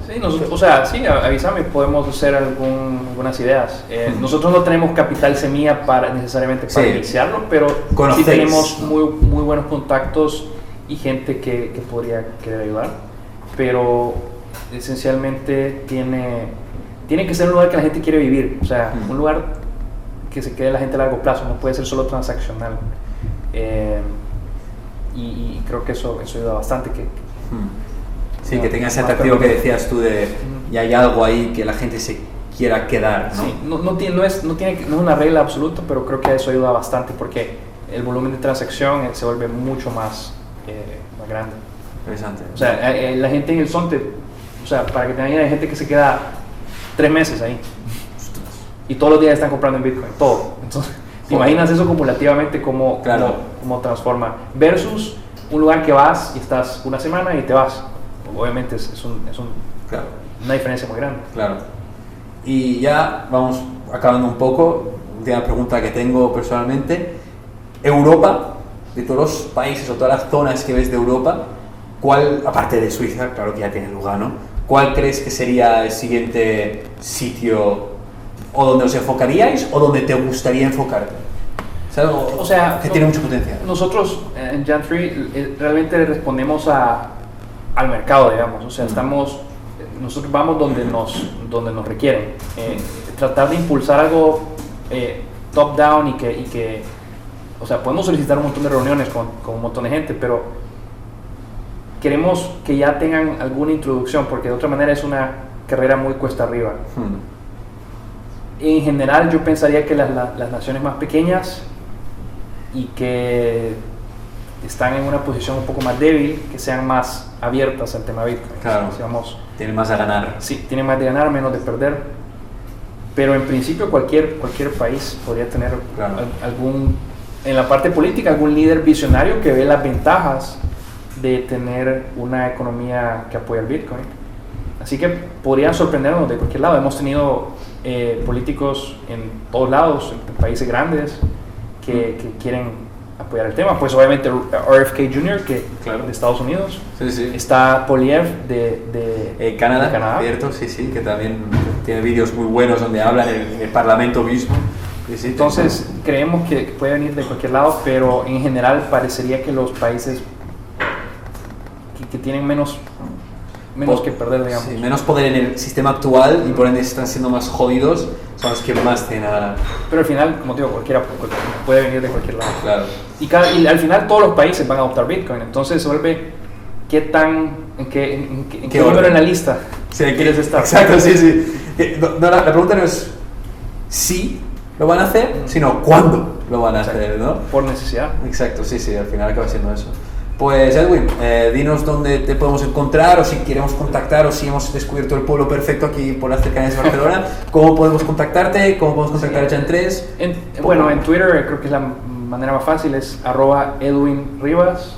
Sí, avísame, podemos hacer algunas ideas. Nosotros no tenemos capital semilla necesariamente para iniciarlo, pero sí tenemos muy buenos contactos y gente que podría querer ayudar. Pero esencialmente tiene que ser un lugar que la gente quiere vivir, o sea, un lugar que se quede la gente a largo plazo, no puede ser solo transaccional. Y creo que eso ayuda bastante. Sí, que tenga ese atractivo que decías tú y hay algo ahí que la gente se quiera quedar, ¿no? Sí, no es una regla absoluta, pero creo que eso ayuda bastante porque el volumen de transacción se vuelve mucho más grande. Interesante. O sea, la gente en el Zonte, o sea, para que tengan idea, hay gente que se queda 3 meses ahí. Y todos los días están comprando en Bitcoin, todo. Entonces, ¿te imaginas eso cumulativamente cómo transforma? Versus un lugar que vas y estás una semana y te vas. Obviamente es una diferencia muy grande. Claro. Y ya vamos acabando un poco. Última pregunta que tengo personalmente. Europa, de todos los países o todas las zonas que ves de Europa, ¿cuál, aparte de Suiza, claro que ya tiene Lugano, cuál crees que sería el siguiente sitio o donde os enfocaríais o donde te gustaría enfocarte? O sea, que tiene mucho potencial. Nosotros en Jan 3 realmente respondemos a al mercado, digamos. O sea, nosotros vamos donde nos requieren. Tratar de impulsar algo top-down y que, o sea, podemos solicitar un montón de reuniones con un montón de gente, pero queremos que ya tengan alguna introducción, porque de otra manera es una carrera muy cuesta arriba. En general, yo pensaría que las naciones más pequeñas y que están en una posición un poco más débil, que sean más abiertas al tema Bitcoin. Claro, tienen más a ganar. Sí, tienen más de ganar, menos de perder. Pero en principio cualquier país podría tener en la parte política, algún líder visionario que ve las ventajas de tener una economía que apoya el Bitcoin. Así que podrían sorprendernos de cualquier lado. Hemos tenido políticos en todos lados, en países grandes, que quieren apoyar el tema. Pues obviamente RFK Jr., que de Estados Unidos. Sí. Está Poilievre de Canadá, cierto, sí, que también tiene vídeos muy buenos donde hablan en el Parlamento mismo. Sí, entonces creemos que puede venir de cualquier lado, pero en general parecería que los países que tienen menos que perder, digamos. Sí, menos poder en el sistema actual y por ende están siendo más jodidos, son los que más tienen a ganar. Pero al final, como te digo, cualquiera puede venir de cualquier lado. Claro. Y al final todos los países van a adoptar Bitcoin, entonces se vuelve en qué número en la lista quieres estar. Exacto, sí. No, la pregunta no es si lo van a hacer, sino cuándo lo van a hacer, ¿no? Por necesidad. Exacto, sí, al final acaba siendo eso. Pues Edwin, dinos dónde te podemos encontrar, o si queremos contactar, o si hemos descubierto el pueblo perfecto aquí por las cercanías de Barcelona, ¿cómo podemos contactarte? ¿Cómo podemos contactar a Jan3? En Twitter creo que es la manera más fácil, es @EdwinRivas,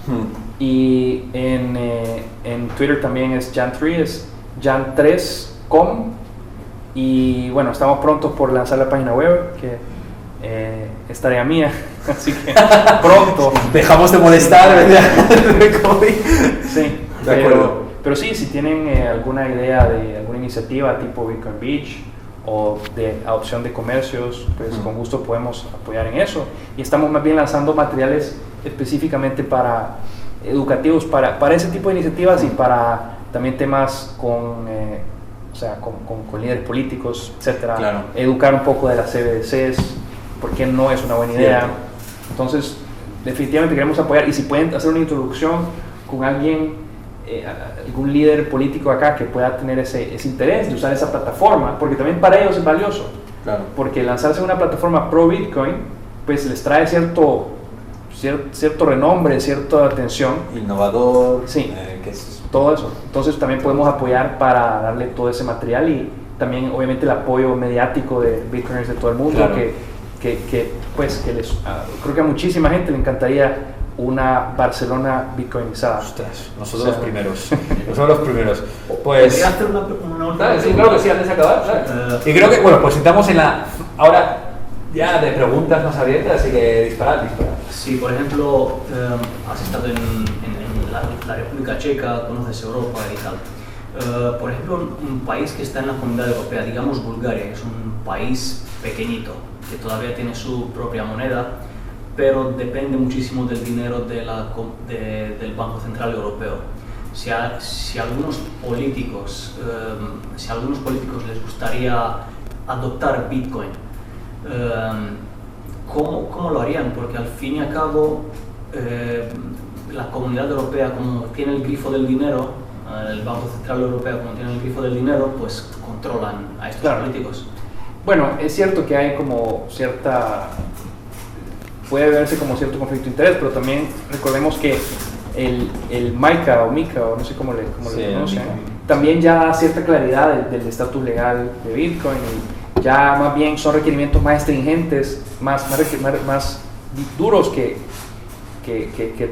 y en Twitter también es Jan3, es Jan3com, y bueno, estamos prontos por lanzar la página web, que es tarea mía, así que pronto. Dejamos de molestar, ¿verdad? Sí, pero sí, si tienen alguna idea de alguna iniciativa tipo Bitcoin Beach o de adopción de comercios, pues con gusto podemos apoyar en eso. Y estamos más bien lanzando materiales específicamente educativos para ese tipo de iniciativas y para también temas con líderes políticos, etcétera. Claro. Educar un poco de las CBDCs, porque no es una buena idea. Cierto. Entonces, definitivamente queremos apoyar, y si pueden hacer una introducción con alguien, algún líder político acá que pueda tener ese interés de usar esa plataforma, porque también para ellos es valioso. Claro. Porque lanzarse en una plataforma pro Bitcoin, pues les trae cierto renombre, cierta atención. Innovador. Sí, todo eso. Entonces también podemos apoyar para darle todo ese material, y también obviamente el apoyo mediático de Bitcoiners de todo el mundo, claro. Creo que a muchísima gente le encantaría una Barcelona bitcoinizada. Ostras, nosotros los primeros. Nosotros los primeros. Pues, ¿podría hacer una última? Sí, claro que sí, antes de acabar. Claro. Y creo que, pues estamos ahora ya de preguntas más abiertas, así que disparad. Sí, por ejemplo, has estado en la República Checa, conoces Europa y tal. Por ejemplo, un país que está en la Comunidad Europea, digamos Bulgaria, que es un país pequeñito, que todavía tiene su propia moneda, pero depende muchísimo del dinero del Banco Central Europeo. Si a algunos políticos les gustaría adoptar Bitcoin, ¿cómo lo harían? Porque al fin y al cabo la Comunidad Europea, como tiene el grifo del dinero, el Banco Central Europeo, como tiene el grifo del dinero, pues controlan a estos políticos. Bueno, es cierto que hay como puede verse como cierto conflicto de interés, pero también recordemos que el MiCA o no sé cómo le pronuncian, también ya da cierta claridad del estatus legal de Bitcoin, y ya más bien son requerimientos más estringentes, más duros que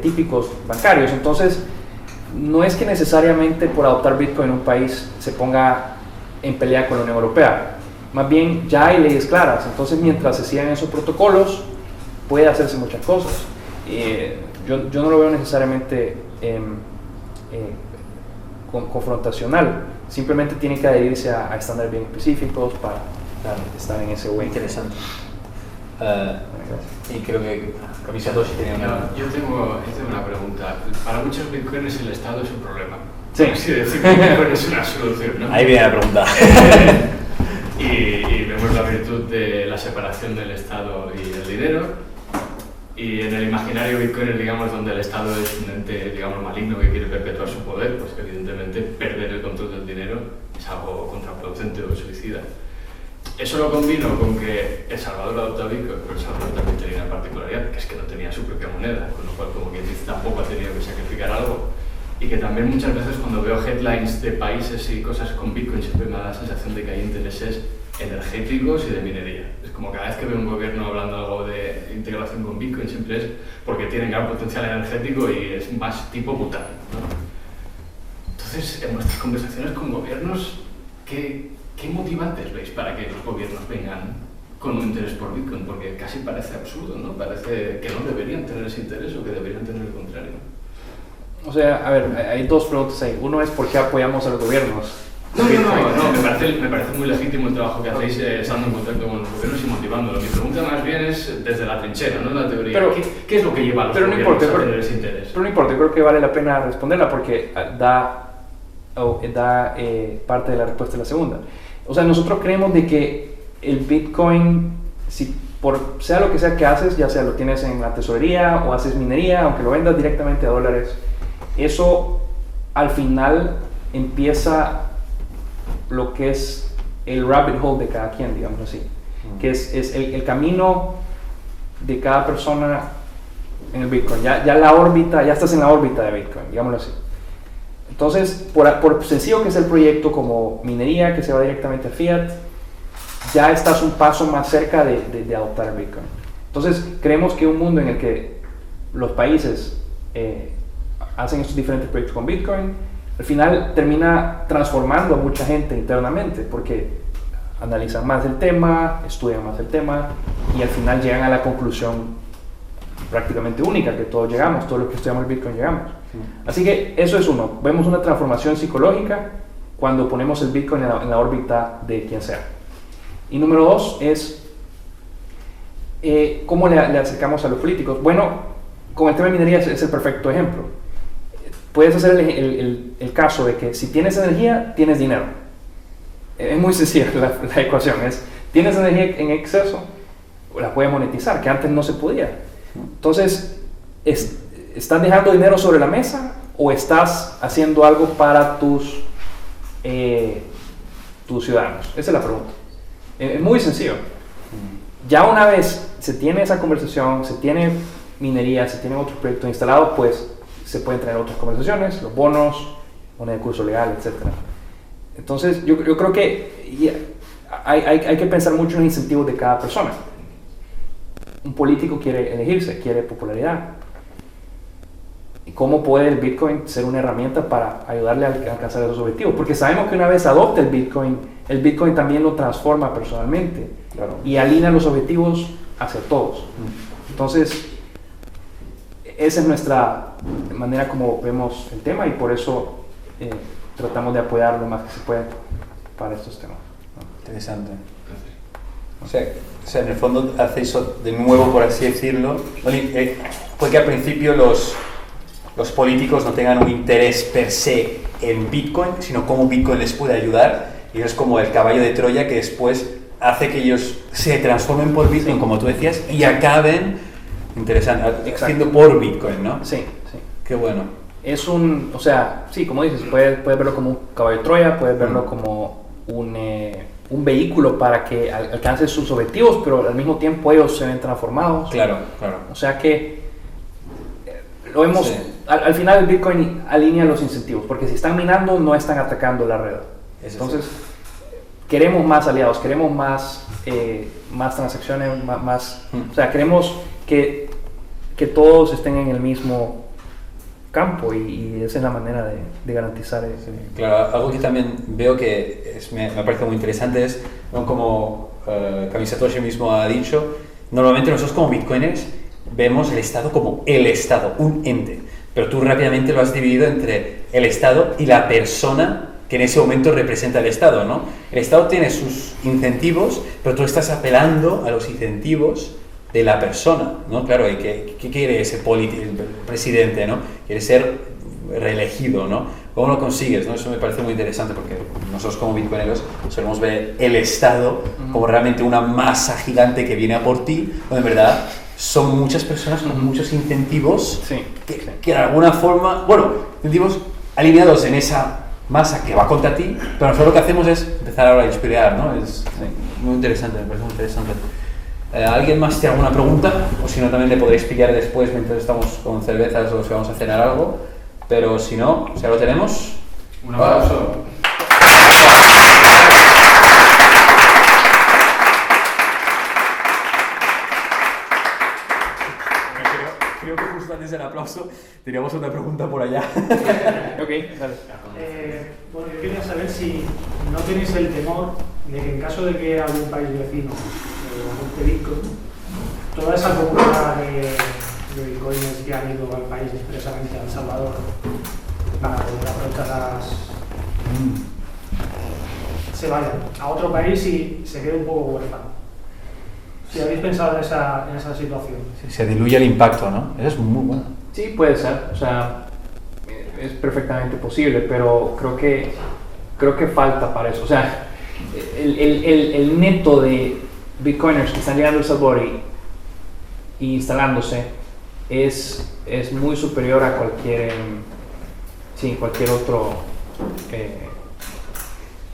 típicos bancarios. Entonces, no es que necesariamente por adoptar Bitcoin un país se ponga en pelea con la Unión Europea. Más bien ya hay leyes claras, entonces mientras se sigan esos protocolos puede hacerse muchas cosas. Yo no lo veo necesariamente confrontacional, simplemente tienen que adherirse a estándares bien específicos para estar en ese way. Interesante. Y creo que Camisa Toshi tenía una... Yo tengo una pregunta. Para muchos bitcoiners el Estado es un problema. Sí. Sí. Así decir, Bitcoin es una solución, ¿no? Ahí viene la pregunta. Y vemos la virtud de la separación del Estado y el dinero. Y en el imaginario Bitcoin es, digamos, donde el Estado es un ente, digamos, maligno que quiere perpetuar su poder, pues evidentemente perder el control del dinero es algo contraproducente o suicida. Eso lo combino con que El Salvador adopta Bitcoin, pero El Salvador también tenía una particularidad, que es que no tenía su propia moneda, con lo cual, como quien dice, tampoco ha tenido que sacrificar algo. Y que también muchas veces cuando veo headlines de países y cosas con Bitcoin siempre me da la sensación de que hay intereses energéticos y de minería. Es como cada vez que veo un gobierno hablando algo de integración con Bitcoin siempre es porque tienen gran potencial energético y es más tipo butano, ¿no? Entonces, en nuestras conversaciones con gobiernos, ¿qué motivantes veis para que los gobiernos vengan con un interés por Bitcoin? Porque casi parece absurdo, ¿no? Parece que no deberían tener ese interés o que deberían tener el contrario. O sea, a ver, hay dos preguntas ahí. Uno es por qué apoyamos a los gobiernos. No, me parece muy legítimo el trabajo que hacéis estando en contacto con los gobiernos y motivándolos. Mi pregunta más bien es desde la trinchera, no la teoría. Pero, ¿Qué es lo que lleva a los gobiernos a tener ese interés? Pero no importa, yo creo que vale la pena responderla porque da parte de la respuesta de la segunda. O sea, nosotros creemos de que el Bitcoin, sea lo que sea que haces, ya sea lo tienes en la tesorería o haces minería, aunque lo vendas directamente a dólares, eso al final empieza lo que es el rabbit hole de cada quien, digamos así, que es el camino de cada persona en el Bitcoin. Ya la órbita, ya estás en la órbita de Bitcoin, digámoslo así. Entonces, por sencillo que es el proyecto como minería, que se va directamente a fiat, ya estás un paso más cerca de adoptar el Bitcoin. Entonces, creemos que un mundo en el que los países hacen estos diferentes proyectos con Bitcoin, al final termina transformando a mucha gente internamente, porque analizan más el tema, estudian más el tema, y al final llegan a la conclusión prácticamente única que todos llegamos, todos los que estudiamos el Bitcoin llegamos. Así que eso es uno, vemos una transformación psicológica cuando ponemos el Bitcoin en la órbita de quien sea. Y número dos es cómo le acercamos a los políticos. Bueno, con el tema de minería es el perfecto ejemplo. Puedes hacer el caso de que si tienes energía, tienes dinero. Es muy sencilla la ecuación, es tienes energía en exceso, la puedes monetizar, que antes no se podía. Entonces, ¿estás dejando dinero sobre la mesa o estás haciendo algo para tus ciudadanos? Esa es la pregunta. Es muy sencillo. Ya una vez se tiene esa conversación, se tiene minería, se tienen otros proyectos instalados, pues se pueden traer otras conversaciones, los bonos, moneda de curso legal, etc. Entonces, yo creo que hay que pensar mucho en los incentivos de cada persona. Un político quiere elegirse, quiere popularidad. ¿Y cómo puede el Bitcoin ser una herramienta para ayudarle a alcanzar esos objetivos? Porque sabemos que una vez adopte el Bitcoin también lo transforma personalmente, claro, y alinea los objetivos hacia todos. Entonces, esa es nuestra manera como vemos el tema y por eso tratamos de apoyar lo más que se puede para estos temas. Interesante. O sea, en el fondo hacéis eso de nuevo, por así decirlo, porque al principio los políticos no tengan un interés per se en Bitcoin, sino cómo Bitcoin les puede ayudar, y es como el caballo de Troya que después hace que ellos se transformen por Bitcoin, como tú decías, y acaben haciendo por Bitcoin, ¿no? Sí, sí. Qué bueno. O sea, sí, como dices, puedes verlo como un caballo de Troya, puedes verlo como un vehículo para que alcance sus objetivos, pero al mismo tiempo ellos se ven transformados. Claro, claro. O sea que lo vemos, sí. Al final el Bitcoin alinea los incentivos, porque si están minando no están atacando la red. Entonces, queremos más aliados, queremos más transacciones, o sea, queremos que todos estén en el mismo campo y esa es la manera de garantizar eso. Claro, algo que también veo que me parece muy interesante es, ¿no? Como Kamisatoshi mismo ha dicho, normalmente nosotros como bitcoiners vemos el Estado como el Estado, un ente, pero tú rápidamente lo has dividido entre el Estado y la persona que en ese momento representa el Estado, ¿no? El Estado tiene sus incentivos, pero tú estás apelando a los incentivos de la persona, ¿no? Claro, ¿y qué quiere ese el presidente, ¿no? Quiere ser reelegido, ¿no? ¿Cómo lo consigues? ¿No? Eso me parece muy interesante porque nosotros como bitcoineros solemos ver el Estado como realmente una masa gigante que viene a por ti, cuando en verdad son muchas personas con muchos incentivos que de alguna forma, bueno, incentivos alineados en esa masa que va contra ti, pero nosotros lo que hacemos es empezar ahora a inspirar, ¿no? Es muy interesante, me parece muy interesante. ¿Alguien más tiene alguna pregunta? O si no, también le podréis pillar después mientras estamos con cervezas o si vamos a cenar algo. Pero si no, ya lo tenemos. Un aplauso. Creo que justo antes del aplauso teníamos otra pregunta por allá. Ok, dale. Bueno, yo quería saber si no tenéis el temor de que en caso de que algún país vecino adopte Bitcoin, toda esa comunidad de bitcoiners que han ido al país expresamente a El Salvador para poder aprovechar se vayan a otro país y se quede un poco huérfano. Si habéis pensado en esa situación. Se diluye el impacto, ¿no? Eso es muy bueno. Sí, puede ser, o sea, es perfectamente posible, pero creo que falta para eso. O sea, el neto de bitcoiners que están llegando a El Salvador y instalándose es muy superior a cualquier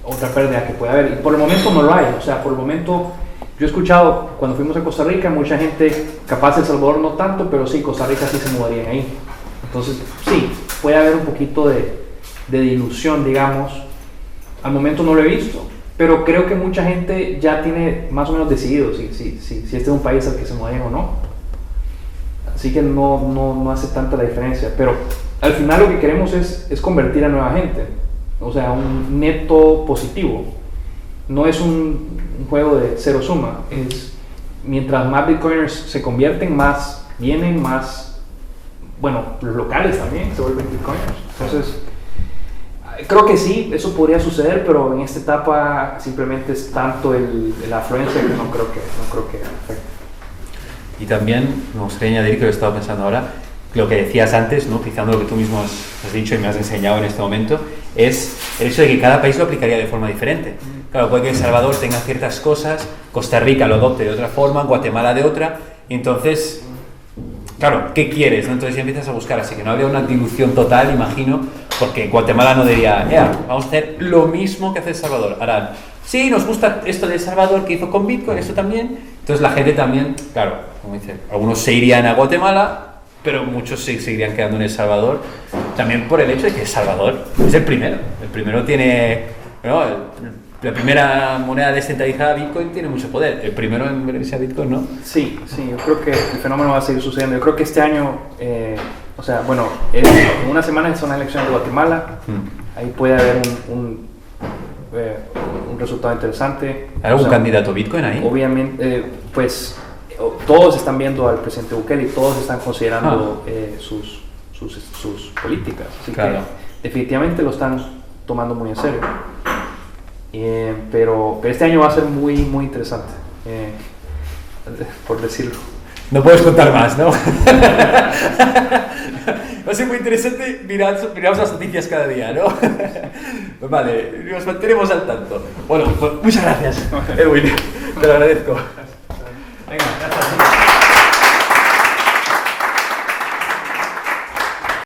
otra pérdida que pueda haber. Y por el momento no lo hay, o sea, por el momento yo he escuchado cuando fuimos a Costa Rica, mucha gente, capaz de El Salvador no tanto, pero sí, Costa Rica sí se mudarían ahí. Entonces, sí, puede haber un poquito de dilución, digamos. Al momento no lo he visto, pero creo que mucha gente ya tiene más o menos decidido si este es un país al que se mudarían o no. Así que no hace tanta la diferencia, pero al final lo que queremos es convertir a nueva gente, o sea, un neto positivo. No es un juego de cero suma, es mientras más bitcoiners se convierten, más vienen, más, bueno, los locales también se vuelven bitcoiners. Entonces, creo que sí, eso podría suceder, pero en esta etapa simplemente es tanto la afluencia que no creo que afecte. Y también me gustaría añadir, que lo he estado pensando ahora, lo que decías antes, ¿no? Utilizando lo que tú mismo has dicho y me has enseñado en este momento, es el hecho de que cada país lo aplicaría de forma diferente. Claro, puede que El Salvador tenga ciertas cosas, Costa Rica lo adopte de otra forma, Guatemala de otra, y entonces, claro, ¿qué quieres? ¿No? Entonces ya empiezas a buscar, así que no habría una dilución total, imagino, porque Guatemala no diría, vamos a hacer lo mismo que hace El Salvador. Harán, sí, nos gusta esto de El Salvador que hizo con Bitcoin, esto también. Entonces la gente también, claro, como dice, algunos se irían a Guatemala, pero muchos se seguirían quedando en El Salvador, también por el hecho de que El Salvador es el primero. El primero tiene, ¿no? La primera moneda descentralizada, Bitcoin, tiene mucho poder. El primero en beneficiar a Bitcoin, ¿no? Sí, yo creo que el fenómeno va a seguir sucediendo. Yo creo que este año, o sea, bueno, en una semana son las elecciones de Guatemala, ahí puede haber un resultado interesante. ¿Hay algún candidato Bitcoin ahí? Obviamente, pues todos están viendo al presidente Bukele y todos están considerando sus políticas, así que definitivamente lo están tomando muy en serio. Pero este año va a ser muy interesante, por decirlo. No puedes contar más, ¿no? Va a ser muy interesante, miramos las noticias cada día, ¿no? Vale, nos mantenemos al tanto. Bueno, pues muchas gracias, Edwin, te lo agradezco. Venga, gracias.